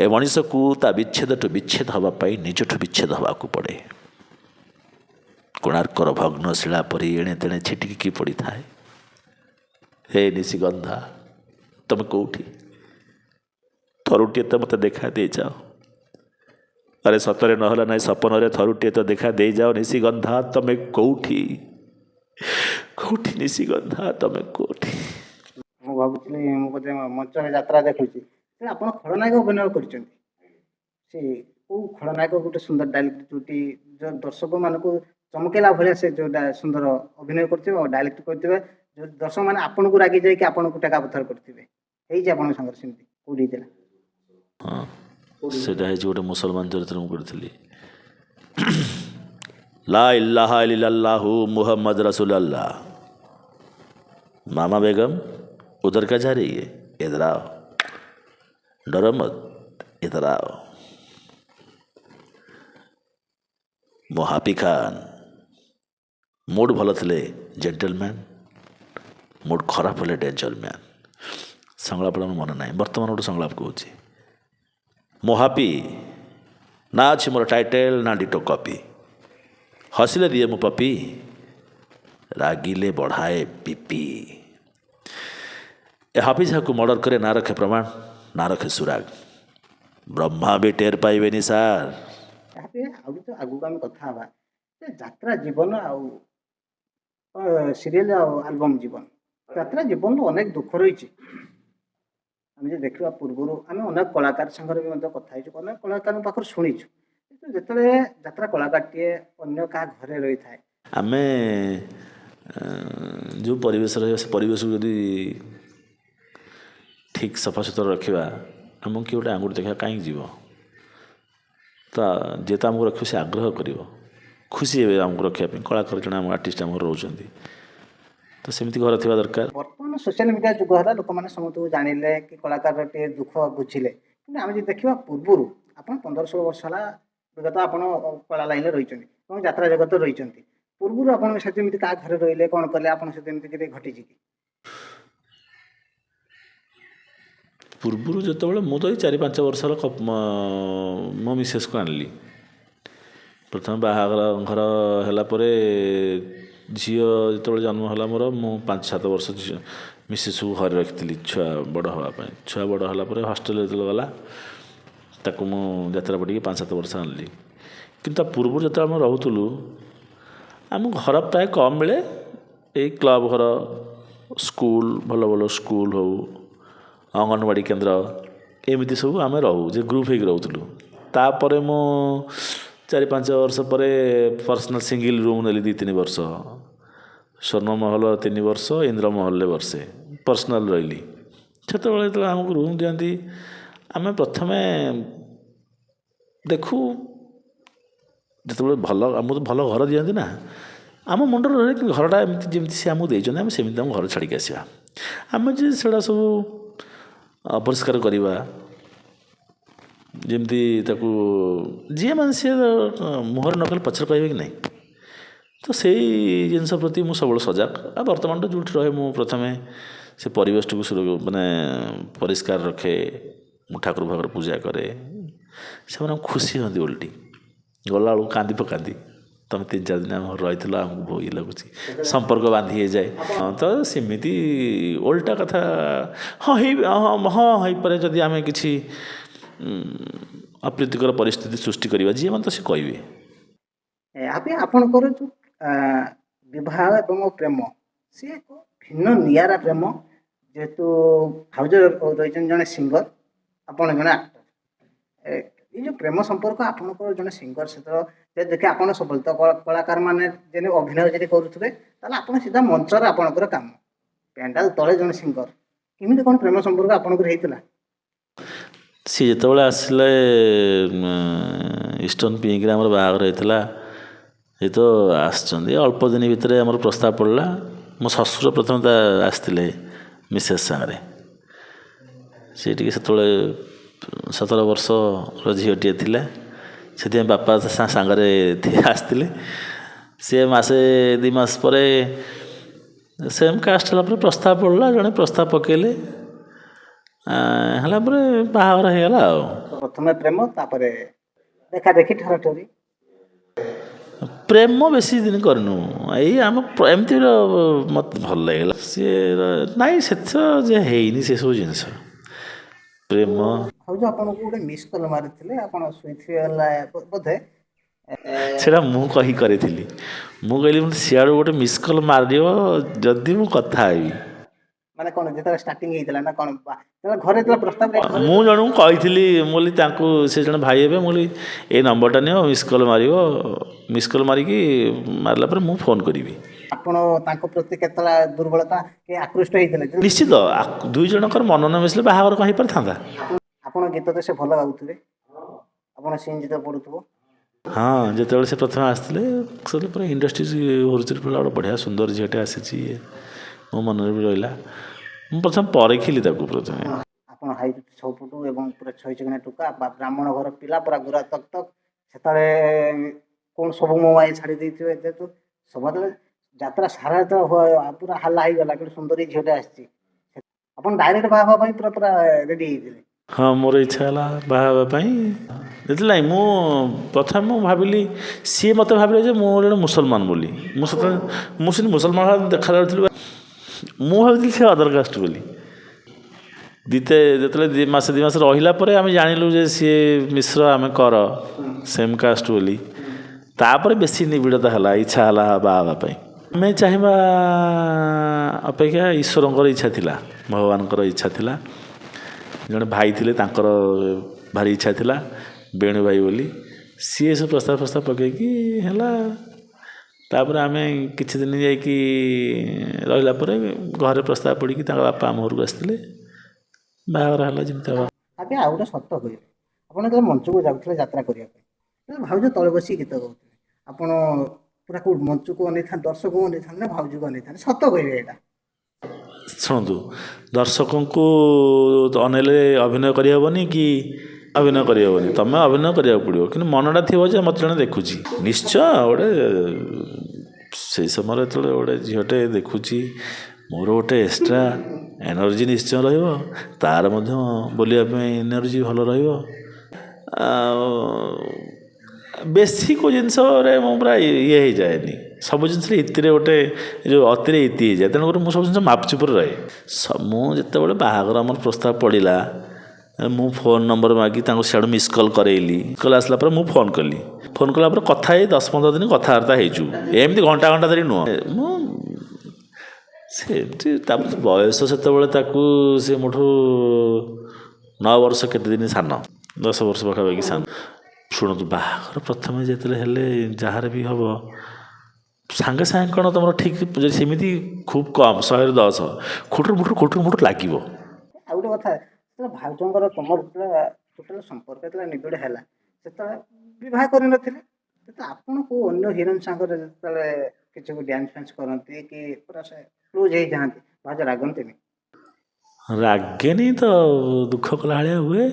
ଏ ମଣିଷକୁ ତା ବିଚ୍ଛେଦଠୁ ବିଚ୍ଛେଦ ହେବା ପାଇଁ ନିଜଠୁ ବିଚ୍ଛେଦ ହେବାକୁ ପଡ଼େ। କୋଣାର୍କର ଭଗ୍ନଶିଳା ପରି ଏଣେ ତେଣେ ଛିଟିକି ପଡ଼ିଥାଏ। ହେ ନିଶିଗନ୍ଧା, ତମେ କେଉଁଠି? ଥରୁଟିଏ ତ ମୋତେ ଦେଖା ଦେଇଯାଅ। ଆରେ ସତରେ ନହେଲା ନାହିଁ, ସପନରେ ଥରୁଟିଏ ତ ଦେଖା ଦେଇଯାଅ। ନିଶିଗନ୍ଧା ତମେ କେଉଁଠି? କେଉଁଠି ନିଶିଗନ୍ଧା ତମେ କେଉଁଠି? ମୁଁ ଭାବୁଥିଲି ମୁଁ ବୋଧେ ମଞ୍ଚରେ ଯାତ୍ରା ଦେଖୁଛି, ଆପଣ ଖଳନାୟକ ଅଭିନୟ କରିଛନ୍ତି। ସେ କେଉଁ ଖଳନାୟକ ଗୋଟେ ସୁନ୍ଦର ଡାଇଲେକ୍ଟ, ଯୋଉଠି ଦର୍ଶକମାନଙ୍କୁ ଚମକେଇଲା ଭଳିଆ ସେ ଯୋଉଟା ସୁନ୍ଦର ଅଭିନୟ କରିଥିବେ ଆଉ ଡାଇଲେକ୍ଟ କରିଥିବେ, ଯୋଉ ଦର୍ଶକମାନେ ଆପଣଙ୍କୁ ରାଗି ଯାଇକି ଆପଣଙ୍କୁ ଟେକା ପଥର କରିଥିବେ, ହେଇଛି ଆପଣଙ୍କ ସାଙ୍ଗରେ ସେମିତି କୋଉଠି ହେଇଥିଲା? ହଁ ସେଇଟା ହେଇଛି ଗୋଟେ ମୁସଲମାନ ଚରିତ୍ର ମୁଁ କରିଥିଲି। ଲା ଇଲାହା ଇଲ୍ଲାଲ୍ଲାହୁ मुहम्मद रसूलुल्लाह। मामा बेगम उधर क्या जा रही है, इधर आओ, डरो मत, इधर आओ। मोहापी खान मुड भल थे जेंटलमैन, मुड खराब हेले डेंजरमैन। संलापटा मन ना बर्तमान गोटे संलाप कौच मोहापी ना अच्छी मोर टाइटेल ना डिटो कॉपी, हसिले दिए मो पपी, रागिले बढ़ाए बीपी। ए हाफिज को मर्डर करे ना रखे प्रमाण ना रखे सुराग, ब्रह्मा भी टेर पाइबेनी सार। ତାପରେ ଆଉ ତ ଆଗକୁ ଆମେ କଥା ହେବା ଯେ ଯାତ୍ରା ଜୀବନ ଆଉ ସିରିଏଲ ଆଉ ଆଲବମ୍ ଜୀବନ। ଯାତ୍ରା ଜୀବନରୁ ଅନେକ ଦୁଃଖ ରହିଛି। ଆମେ ଯେ ଦେଖିବା ପୂର୍ବରୁ ଆମେ ଅନେକ କଳାକାର ସାଙ୍ଗରେ ବି ମଧ୍ୟ କଥା ହେଇଛୁ, ଅନେକ କଳାକାରଙ୍କ ପାଖରୁ ଶୁଣିଛୁ। କିନ୍ତୁ ଯେତେବେଳେ ଯାତ୍ରା କଳାକାରଟିଏ ଅନ୍ୟ କାହା ଘରେ ରହିଥାଏ, ଆମେ ଯେଉଁ ପରିବେଶ ରହିବା ସେ ପରିବେଶକୁ ଯଦି ଠିକ୍ ସଫାସୁତୁରା ରଖିବା, ଆମକୁ କିଏ ଗୋଟେ ଆଙ୍ଗୁଠି ଦେଖିବା କାହିଁକି ଯିବ? ତ ଯେହେତୁ ଆମକୁ ରଖିବ ସେ ଆଗ୍ରହ କରିବ, ଖୁସି ହେବେ ଆମକୁ ରଖିବା ପାଇଁ। କଳାକାର ଜଣେ ଆମ ଆର୍ଟିଷ୍ଟ ଆମ ଘରେ ରହୁଛନ୍ତି, ତ ସେମିତି ଘର ଥିବା ଦରକାର। ବର୍ତ୍ତମାନ ସୋସିଆଲ ମିଡ଼ିଆ ଯୁଗ ହେଲା, ଲୋକମାନେ ସମସ୍ତଙ୍କୁ ଜାଣିଲେ କି କଳାକାରଟିଏ ଦୁଃଖ ବୁଝିଲେ। କିନ୍ତୁ ଆମେ ଯଦି ଦେଖିବା ପୂର୍ବରୁ ଆପଣ 15-16 ବର୍ଷ ହେଲା ବିଗତ ଆପଣ କଳା ଲାଇନରେ ରହିଛନ୍ତି ଏବଂ ଯାତ୍ରା ଜଗତରେ ରହିଛନ୍ତି। ପୂର୍ବରୁ ଆପଣଙ୍କ ସହିତ ଏମିତି କାହା ଘରେ ରହିଲେ କ'ଣ କଲେ, ଆପଣଙ୍କ ସହିତ ଏମିତି କିଛି ଘଟିଛି କି? ପୂର୍ବରୁ ଯେତେବେଳେ ମୁଁ ତ ଏଇ 4-5 ବର୍ଷ ହେଲା ମୋ ମିସେସ୍କୁ ଆଣିଲି। ପ୍ରଥମେ ବାହାଘର ଘର ହେଲା ପରେ ଝିଅ ଯେତେବେଳେ ଜନ୍ମ ହେଲା ମୋର, ମୁଁ 5-7 ବର୍ଷ ମିସେସ୍କୁ ଘରେ ରଖିଥିଲି ଛୁଆ ବଡ଼ ହେବା ପାଇଁ। ଛୁଆ ବଡ଼ ହେଲା ପରେ ହଷ୍ଟେଲରେ ଯେତେବେଳେ ଗଲା, ତାକୁ ମୁଁ ଯାତ୍ରା ପଡ଼ିକି 5-7 ବର୍ଷ ଆଣିଲି। କିନ୍ତୁ ତା ପୂର୍ବରୁ ଯେତେବେଳେ ଆମେ ରହୁଥିଲୁ, ଆମ ଘର ପ୍ରାୟ କମ୍ ମିଳେ। ଏଇ କ୍ଲବ୍ ଘର, ସ୍କୁଲ, ଭଲ ଭଲ ସ୍କୁଲ ହଉ, ଅଙ୍ଗନବାଡ଼ି କେନ୍ଦ୍ର, ଏମିତି ସବୁ ଆମେ ରହୁ, ଯେ ଗ୍ରୁପ୍ ହେଇକି ରହୁଥିଲୁ। ତାପରେ ମୁଁ 4-5 ବର୍ଷ ପରେ ପର୍ସନାଲ୍ ସିଙ୍ଗିଲ୍ ରୁମ୍ ନେଲି 2-3 ବର୍ଷ। ସ୍ୱର୍ଣ୍ଣମହଲ 3 ବର୍ଷ, ଇନ୍ଦ୍ରମହଲରେ ବର୍ଷେ ପର୍ସନାଲ୍ ରହିଲି। ସେତେବେଳେ ଯେତେବେଳେ ଆମକୁ ରୁମ୍ ଦିଅନ୍ତି, ଆମେ ପ୍ରଥମେ ଦେଖୁ, ଯେତେବେଳେ ଆମକୁ ଭଲ ଘର ଦିଅନ୍ତି ନା, ଆମ ମୁଣ୍ଡରେ ରହେ କି ଘରଟା ଏମିତି ଯେମିତି ସେ ଆମକୁ ଦେଇଛନ୍ତି, ଆମେ ସେମିତି ଆମ ଘର ଛାଡ଼ିକି ଆସିବା। ଆମେ ଯେ ସେଗୁଡ଼ା ସବୁ ଅପରିଷ୍କାର କରିବା, ଯେମିତି ତାକୁ ଯିଏ ମାନେ ସିଏ ମୁହଁରେ ନ କଲେ ପଛରେ କହିବେ କି ନାହିଁ। ତ ସେଇ ଜିନିଷ ପ୍ରତି ମୁଁ ସବୁବେଳେ ସଜାଗ। ଆଉ ବର୍ତ୍ତମାନ ତ ଯେଉଁଠି ରହେ, ମୁଁ ପ୍ରଥମେ ସେ ପରିବେଶଟିକୁ ମାନେ ପରିଷ୍କାର ରଖେ। ମୁଁ ଠାକୁର ଭାବରେ ପୂଜା କରେ, ସେମାନେ ଖୁସି ହୁଅନ୍ତି। ଓଲଟି ଗଲାବେଳକୁ କାନ୍ଦି ପକାନ୍ତି, ତୁମେ 3-4 ଦିନ ଆମ ଘରେ ରହିଥିଲ, ଆମକୁ ବହୁତ ଇଏ ଲାଗୁଛି, ସମ୍ପର୍କ ବାନ୍ଧି ହେଇଯାଏ। ତ ସେମିତି ଓଲଟା କଥା ହଁ ହେଇପାରେ, ଯଦି ଆମେ କିଛି ଅପ୍ରୀତିକର ପରିସ୍ଥିତି ସୃଷ୍ଟି କରିବା, ଯିଏ ମାନେ ତ ସେ କହିବେ। ଆପଣଙ୍କର ଯେଉଁ ବିବାହ ଏବଂ ପ୍ରେମ, ସେ ଏକ ଭିନ୍ନ ନିଆରା ପ୍ରେମ। ଯେହେତୁ ଭାଉଜ ରହିଛନ୍ତି ଜଣେ ସିଙ୍ଗର, ଆପଣ ଜଣେ ଆକ୍ଟର, ଏଇ ଯେଉଁ ପ୍ରେମ ସମ୍ପର୍କ ଆପଣଙ୍କର ଜଣେ ସିଙ୍ଗର ସହିତ ଯଦି ଦେଖେ, ଆପଣ ସବୁବେଳେ ତ କଳାକାର ମାନେ ଯେମିତି ଅଭିନୟ ଯଦି କରୁଥିବେ, ତାହେଲେ ଆପଣ ସିଧା ମଞ୍ଚରେ ଆପଣଙ୍କର କାମ, ପ୍ୟାଣ୍ଡାଲ ତଳେ ଜଣେ ସିଙ୍ଗର, କେମିତି କ'ଣ ପ୍ରେମ ସମ୍ପର୍କ ଆପଣଙ୍କର ହେଇଥିଲା? ସିଏ ଯେତେବେଳେ ଆସିଲେ ଇଷ୍ଟର୍ଣ୍ଣ ପିଙ୍କରେ ଆମର ବାହାଘର ହେଇଥିଲା, ଏ ତ ଆସିଛନ୍ତି ଅଳ୍ପ ଦିନ ଭିତରେ ଆମର ପ୍ରସ୍ତାବ ପଡ଼ିଲା। ମୋ ଶ୍ୱଶୁର ପ୍ରଥମେ ତା ଆସିଥିଲେ ମିସେସ୍ ସାଙ୍ଗରେ। ସେ ଟିକେ ସେତେବେଳେ 17 ବର୍ଷର ଝିଅଟିଏ ଥିଲା, ସେଥିପାଇଁ ବାପା ସାଙ୍ଗରେ ଆସିଥିଲେ। ସେ 1-2 ମାସ ପରେ ସେମ୍ କାଷ୍ଟ ହେଲା ପରେ ପ୍ରସ୍ତାବ ପଡ଼ିଲା, ଜଣେ ପ୍ରସ୍ତାବ ପକେଇଲେ, ହେଲା ପରେ ବାହାଘର ହେଇଗଲା। ଆଉ ପ୍ରଥମେ ପ୍ରେମ, ତାପରେ ଦେଖା ଦେଖି ଠରାଠରି। ପ୍ରେମ ବେଶୀ ଦିନ କରିନୁ, ଏଇ ଆମ ଏମିତି ମୋତେ ଭଲ ଲାଗିଲା। ସିଏ ନାଇଁ ସେଥିର ଯେ ହେଇନି ସେସବୁ ଜିନିଷ। ପ୍ରେମ ଭାଉଜ ଆପଣଙ୍କୁ ଗୋଟେ ମିସ୍ କଲ୍ ମାରିଥିଲେ, ଆପଣ ଶୋଇଥିବେ ବୋଧେ। ସେଇଟା ମୁଁ କରିଥିଲି। ମୁଁ କହିଲି ସିଆଡ଼ୁ ଗୋଟେ ମିସ୍ କଲ୍ ମାରିବ ଯଦି ମୁଁ କଥା ହେବି। ମାନେ କ'ଣ ଯେତେବେଳେ ଷ୍ଟାର୍ଟିଂ ହେଇଥିଲା ନା କ'ଣ ଯେତେବେଳେ ଘରେ ଯେତେବେଳେ ପ୍ରସ୍ତାବ ମୁଁ ଜଣଙ୍କୁ କହିଥିଲି ମୁଁ କହିଲି ତାଙ୍କୁ ସେ ଜଣେ ଭାଇ ହେବେ ମୁଁ କହିଲି ଏଇ ନମ୍ବରଟା ନିଅ ମିସ୍ କଲ୍ ମାରିବ ମିସ୍ କଲ୍ ମାରିକି ମାରିଲା ପରେ ମୁଁ ଫୋନ୍ କରିବି। ଆପଣ ତାଙ୍କ ପ୍ରତି କେତେବେଳେ ଦୁର୍ବଳତା କି ଆକୃଷ୍ଟ ହେଇଥିଲେ? ନିଶ୍ଚିତ ଦୁଇ ଜଣଙ୍କର ମନ ନ ମିଶିଲେ ବାହାଘର କ'ଣ ହେଇପାରିଥାନ୍ତା? ଆପଣ ଗୀତ ତ ସେ ଭଲ ଗାଉଥିବେ, ଆପଣ ସିନ୍ ତ ପଢ଼ୁଥିବ। ହଁ ଯେତେବେଳେ ସେ ପ୍ରଥମେ ଆସିଥିଲେ ସେତେବେଳେ ପୁରା ଇଣ୍ଡଷ୍ଟ୍ରି ହୋରୁଚୁରୀ ପିଲା ଗୋଟେ ବଢ଼ିଆ ସୁନ୍ଦର ଝିଅଟେ ଆସିଛି ମୋ ମନରେ ବି ରହିଲା। ମୁଁ ପ୍ରଥମେ ପରଖିଲି ତାକୁ ପ୍ରଥମେ। ଆପଣ ହାଇଟ୍ 6 ଫୁଟ ଏବଂ ପୁରା ଛଇଚକିନା ଟୁକା ବ୍ରାହ୍ମଣ ଘର ପିଲା ପୁରା ଗୋରା ତକ୍ ତକ୍। ସେତେବେଳେ କ'ଣ ସବୁ ମୋବାଇଲ ଛାଡ଼ି ଦେଇଥିବେ ଯେହେତୁ ସବୁବେଳେ ଯାତ୍ରା ସାରା ଯେତେବେଳେ ପୁରା ହାଲା ହେଇଗଲା ଗୋଟେ ସୁନ୍ଦରୀ ଝିଅଟେ ଆସିଛି, ଆପଣ ଡାଇରେକ୍ଟ ବାହା ହେବା ପାଇଁ ପୁରା ପୁରା ରେଡ଼ି ହେଇଥିଲେ? ହଁ ମୋର ଇଚ୍ଛା ହେଲା ବାହା ହେବା ପାଇଁ। ସେଥିଲାଗି ମୁଁ ପ୍ରଥମେ ମୁଁ ଭାବିଲି ସିଏ ମୋତେ ଭାବିଲେ ଯେ ମୁଁ ଜଣେ ମୁସଲମାନ ବୋଲି। ମୁଁ ସେତେବେଳେ ମୁଁ ସେମିତି ମୁସଲମାନ ଦେଖାଯାଉଥିଲି, ମୁଁ ଭାବିଥିଲି ସେ ଅଦର କାଷ୍ଟ ବୋଲି। ଯେତେବେଳେ ମାସେ ଦୁଇ ମାସ ରହିଲା ପରେ ଆମେ ଜାଣିଲୁ ଯେ ସିଏ ମିଶ୍ର ଆମେ କର ସେମ୍ କାଷ୍ଟ ବୋଲି। ତାପରେ ବେଶୀ ନିବିଡ଼ତା ହେଲା, ଇଚ୍ଛା ହେଲା ବାହା ହେବା ପାଇଁ। ଆମେ ଚାହିଁବା ଅପେକ୍ଷା ଈଶ୍ୱରଙ୍କର ଇଚ୍ଛା ଥିଲା, ଭଗବାନଙ୍କର ଇଚ୍ଛା ଥିଲା। ଜଣେ ଭାଇ ଥିଲେ ତାଙ୍କର ଭାରି ଇଚ୍ଛା ଥିଲା ବେଣୁ ଭାଇ ବୋଲି, ସିଏ ସବୁ ପ୍ରସ୍ତାବ ପକାଇକି ହେଲା। ତାପରେ ଆମେ କିଛି ଦିନ ଯାଇକି ରହିଲା ପରେ ଘରେ ପ୍ରସ୍ତାବ ପଡ଼ିକି ତାଙ୍କ ବାପା ଆମ ଘରକୁ ଆସିଥିଲେ, ବାହାଘର ହେଲା ଯେମିତି ହେବା। ଆଜ୍ଞା ଆଉ ଗୋଟେ ସତ କହିଲେ, ଆପଣ ଯେତେବେଳେ ମଞ୍ଚକୁ ଯାଉଥିଲେ ଯାତ୍ରା କରିବା ପାଇଁ ଭାଉଜ ତଳେ ବସିକି ଗୀତ ଗାଉଥିଲେ, ଆପଣ ପୁରା କେଉଁ ମଞ୍ଚକୁ ଅନେଇଥାନ୍ତି, ଦର୍ଶକଙ୍କୁ ଅନେଇଥାନ୍ତି ନା ଭାଉଜକୁ ଅନେଇଥାନ୍ତି? ସତ କହିବେ ଏଇଟା। ଶୁଣନ୍ତୁ, ଦର୍ଶକଙ୍କୁ ଅନେଇଲେ ଅଭିନୟ କରିହେବନି କି ଅଭିନୟ କରିହେବନି, ତୁମେ ଅଭିନୟ କରିବାକୁ ପଡ଼ିବ, କିନ୍ତୁ ମନଟା ଥିବ ଯେ ମୋତେ ଜଣେ ଦେଖୁଛି। ନିଶ୍ଚୟ ଗୋଟେ ସେଇ ସମୟରେ ଯେତେବେଳେ ଗୋଟେ ଝିଅଟେ ଦେଖୁଛି ମୋର ଗୋଟେ ଏକ୍ସଟ୍ରା ଏନର୍ଜି ନିଶ୍ଚୟ ରହିବ, ତା'ର ମଧ୍ୟ ବୋଲିବା ପାଇଁ ଏନର୍ଜି ଭଲ ରହିବ। ଆଉ ବେଶୀ କେଉଁ ଜିନିଷରେ ମୁଁ ପୁରା ଇଏ ହେଇଯାଏନି, ସବୁ ଜିନିଷରେ ଇତିରେ ଗୋଟେ ଯେଉଁ ଅତିରେ ଇତି ହେଇଯାଏ, ତେଣୁକରି ମୁଁ ସବୁ ଜିନିଷ ମାପଚୁପରେ ରହେ। ମୁଁ ଯେତେବେଳେ ବାହାଘର ଆମର ପ୍ରସ୍ତାବ ପଡ଼ିଲା, ମୁଁ ଫୋନ୍ ନମ୍ବର ମାଗି ତାଙ୍କୁ ସିଆଡ଼ୁ ମିସ୍ କଲ୍ କରେଇଲି। କଲ୍ ଆସିଲା ପରେ ମୁଁ ଫୋନ୍ କଲି, ଫୋନ୍ କଲା ପରେ କଥା ହେଇ 10-15 ଦିନ କଥାବାର୍ତ୍ତା ହେଇଛୁ, ଏମିତି ଘଣ୍ଟା ଧରି ନୁହଁ। ମୁଁ ସେମିତି ତାପରେ ବୟସ ସେତେବେଳେ ତାକୁ ସେ ମୋଠୁ 9 ବର୍ଷ କେତେ ଦିନ ସାନ, 10 ବର୍ଷ ପାଖାପାଖି ସାନ। ଶୁଣନ୍ତୁ, ବାହାଘର ପ୍ରଥମେ ଯେତେବେଳେ ହେଲେ ଯାହାର ବି ହେବ ସାଙ୍ଗେ ସାଙ୍ଗେ କ'ଣ ତୁମର ଠିକ୍ ସେମିତି ଖୁବ୍ କମ୍ 100ରୁ 10 ଖୁଟୁରୁ ମୁଟୁରୁ ଲାଗିବ। ଆଉ ଗୋଟେ କଥା, ଯେତେବେଳେ ଭାଉଜଙ୍କର ତମର ଯେତେବେଳେ ଟୋଟାଲ ସମ୍ପର୍କ ଯେତେବେଳେ ନିବିଡ଼ ହେଲା, ସେତେବେଳେ ବିବାହ କରିନଥିଲେ, ସେତେବେଳେ ଆପଣ କେଉଁ ଅନ୍ୟ ହିରୋଇନ୍ ସାଙ୍ଗରେ ଯେତେବେଳେ କିଛି ଡ୍ୟାନ୍ସ ଫ୍ୟାନ୍ସ କରନ୍ତି କି ପୁରା ସେ କ୍ଲୋଜ୍ ହେଇଯାଆନ୍ତି, ଭାଉଜ ରାଗନ୍ତିନି? ରାଗେନି ତ, ଦୁଃଖ କଲା ଭଳିଆ ହୁଏ।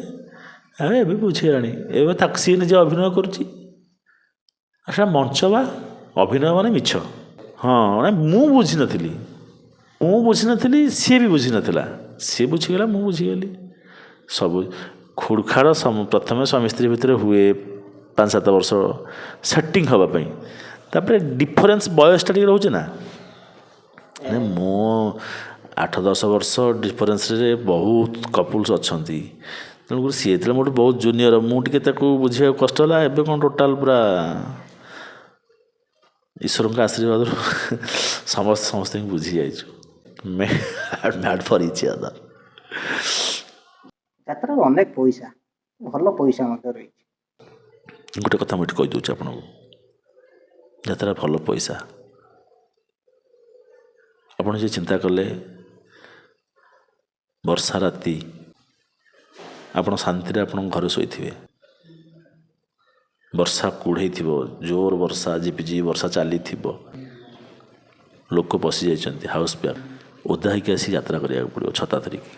ଏବେ ବୁଝିଗଲାଣି, ଏବେ ତାକୁ ସିଏ ନିଜେ ଅଭିନୟ କରୁଛି। ଆଚ୍ଛା ମଞ୍ଚ ବା ଅଭିନୟ ମାନେ ମିଛ। ହଁ ମୁଁ ବୁଝିନଥିଲି, ସିଏ ବି ବୁଝିନଥିଲା, ସିଏ ବୁଝିଗଲା, ମୁଁ ବୁଝିଗଲି। ସବୁ ଖୁଡ଼ଖାଡ଼ ପ୍ରଥମେ ସ୍ୱାମୀ ସ୍ତ୍ରୀ ଭିତରେ ହୁଏ 5-7 ବର୍ଷ ସେଟିଂ ହେବା ପାଇଁ, ତାପରେ ଡିଫରେନ୍ସ ବୟସଟା ଟିକେ ରହୁଛି ନା। ମୁଁ 8-10 ବର୍ଷ ଡିଫରେନ୍ସରେ ବହୁତ କପୁଲ୍ସ ଅଛନ୍ତି, ତେଣୁକରି ସିଏ ଯେତେବେଳେ ମୋଠୁ ବହୁତ ଜୁନିୟର, ମୁଁ ଟିକେ ତାକୁ ବୁଝିବାକୁ କଷ୍ଟ ହେଲା। ଏବେ କ'ଣ ଟୋଟାଲ ପୁରା ଈଶ୍ୱରଙ୍କ ଆଶୀର୍ବାଦରୁ ସମସ୍ତଙ୍କୁ ବୁଝି ଯାଇଛୁ। Mad for each other. ଯାତ୍ରାରେ ଅନେକ ପଇସା, ଭଲ ପଇସା ମଧ୍ୟ ରହିଛି। ଗୋଟେ କଥା ମୁଁ ଏଠି କହିଦେଉଛି ଆପଣଙ୍କୁ, ଯାତ୍ରା ଭଲ ପଇସା। ଆପଣ ଯେ ଚିନ୍ତା କଲେ ବର୍ଷା ରାତି ଆପଣ ଶାନ୍ତିରେ ଆପଣଙ୍କ ଘରେ ଶୋଇଥିବେ, ବର୍ଷା କୁଢ଼େଇଥିବ, ଜୋର ବର୍ଷା, ଝିପିଝିପି ବର୍ଷା ଚାଲିଥିବ, ଲୋକ ପଶି ଯାଇଛନ୍ତି ହାଉସ୍ ପ୍ୟାକ୍, ଓଦା ହେଇକି ଆସି ଯାତ୍ରା କରିବାକୁ ପଡ଼ିବ ଛତା ଧରିକି।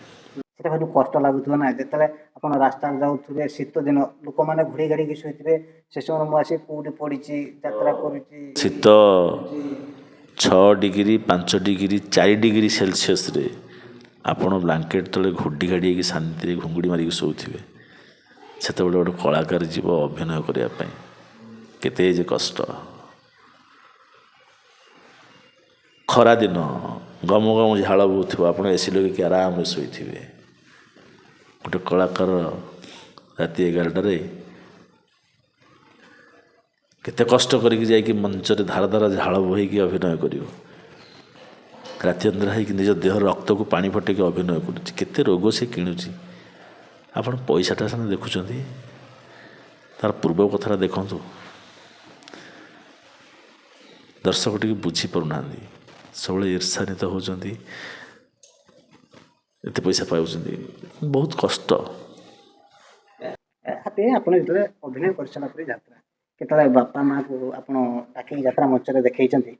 ସେଟା ଭାରି କଷ୍ଟ ଲାଗୁଥିବ ନା, ଯେତେବେଳେ ଆପଣ ରାସ୍ତାରେ ଯାଉଥିବେ, ଶୀତ ଦିନ ଲୋକମାନେ ଘୋଡ଼େଇ ଘାଡ଼ିକି ଶୋଇଥିବେ, ସେ ସମୟରେ ମୁଁ ଆସି କେଉଁଠି ପଡ଼ିଛି ଯାତ୍ରା କରୁଛି। ଶୀତ 6 ଡିଗ୍ରୀ 5 ଡିଗ୍ରୀ 4 ଡିଗ୍ରୀ ସେଲସିୟସ୍ରେ ଆପଣ ବ୍ଲାଙ୍କେଟ୍ ତଳେ ଘୋଡ଼ି ଘାଡ଼ି ହେଇକି ଶାନ୍ତିରେ ଘୁଙ୍ଗୁଡ଼ି ମାରିକି ଶୋଉଥିବେ। ସେତେବେଳେ ଗୋଟେ କଳାକାର ଯିବ ଅଭିନୟ କରିବା ପାଇଁ, କେତେ ଯେ କଷ୍ଟ। ଖରାଦିନ ଗମ ଗମ ଝାଳ ବହୁଥିବ, ଆପଣ ଏସି ଲଗେଇକି ଆରାମରେ ଶୋଇଥିବେ। ଗୋଟେ କଳାକାର ରାତି 11ଟାରେ କେତେ କଷ୍ଟ କରିକି ଯାଇକି ମଞ୍ଚରେ ଧାର ଧାର ଝାଳ ବୋହିକି ଅଭିନୟ କରିବ। ରାତି ଅନିଦ୍ରା ହେଇକି ନିଜ ଦେହର ରକ୍ତକୁ ପାଣି ଫଟେଇକି ଅଭିନୟ କରୁଛି, କେତେ ରୋଗ ସେ କିଣୁଛି। ଆପଣ ପଇସାଟା ସେମାନେ ଦେଖୁଛନ୍ତି, ତାର ପୂର୍ବ କଥାଟା ଦେଖନ୍ତୁ। ଦର୍ଶକ ଟିକେ ବୁଝିପାରୁନାହାନ୍ତି, ସବୁବେଳେ ଈର୍ଷାନ୍ୱିତ ହେଉଛନ୍ତି, ଏତେ ପଇସା ପାଉଛନ୍ତି, ବହୁତ କଷ୍ଟ। ହାପି ଆପଣ ଯେତେବେଳେ ଅଭିନୟ କରିସାରିଲା ପରେ ଯାତ୍ରା, କେତେବେଳେ ବାପା ମାଆକୁ ଆପଣ ଡାକିକି ଯାତ୍ରା ମଞ୍ଚରେ ଦେଖେଇଛନ୍ତି,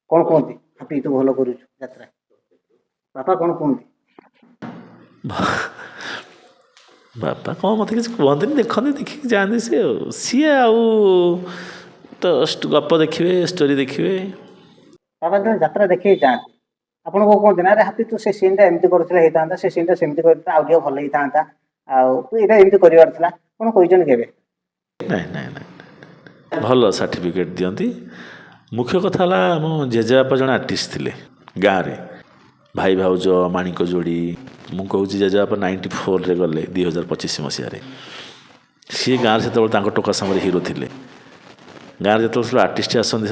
କ'ଣ କୁହନ୍ତି? ହାପି ତୁ ଭଲ କରୁଛୁ ଯାତ୍ରା, ବାପା କ'ଣ କୁହନ୍ତି? ବାପା କ'ଣ ମୋତେ କିଛି କୁହନ୍ତିନି, ଦେଖନ୍ତି, ଦେଖିକି ଯାଆନ୍ତି ସିଏ ଆଉ ତ ଗପ ଦେଖିବେ, ଷ୍ଟୋରି ଦେଖିବେ। ବାପା ଯେତେବେଳେ ଯାତ୍ରା ଦେଖେଇ ଯାଆନ୍ତି ଆପଣ କ'ଣ କୁହନ୍ତି? ନା ଆରେ ହାପି ତୁ ସେ ସିନ୍ଟା ଏମିତି କରୁଥିଲେ ହେଇଥାନ୍ତା, ସେ ସିନ୍ଟା ସେମିତି କରିଥିଲେ ଆଉ ଟିକେ ଭଲ ହେଇଥାନ୍ତା, ଆଉ ତୁ ଏଇଟା ଏମିତି କରିବାର ଥିଲା, କ'ଣ କହିଛନ୍ତି କେବେ? ନାଇଁ ନାଇଁ ନାଇଁ ଭଲ ସାର୍ଟିଫିକେଟ୍ ଦିଅନ୍ତି। ମୁଖ୍ୟ କଥା ହେଲା ଆମ ଜେଜେବାପା ଜଣେ ଆର୍ଟିଷ୍ଟ ଥିଲେ ଗାଁରେ, ଭାଇ ଭାଉଜ ମାଣିକ ଯୋଡ଼ି। ମୁଁ କହୁଛି ଜେଜେବାପା 94ରେ ଗଲେ 2025 ମସିହାରେ। ସିଏ ଗାଁରେ ସେତେବେଳେ ତାଙ୍କ ଟୋକା ସମୟରେ ହିରୋ ଥିଲେ। ଗାଁରେ ଯେତେବେଳେ ସବୁ ଆର୍ଟିଷ୍ଟ ଆସନ୍ତି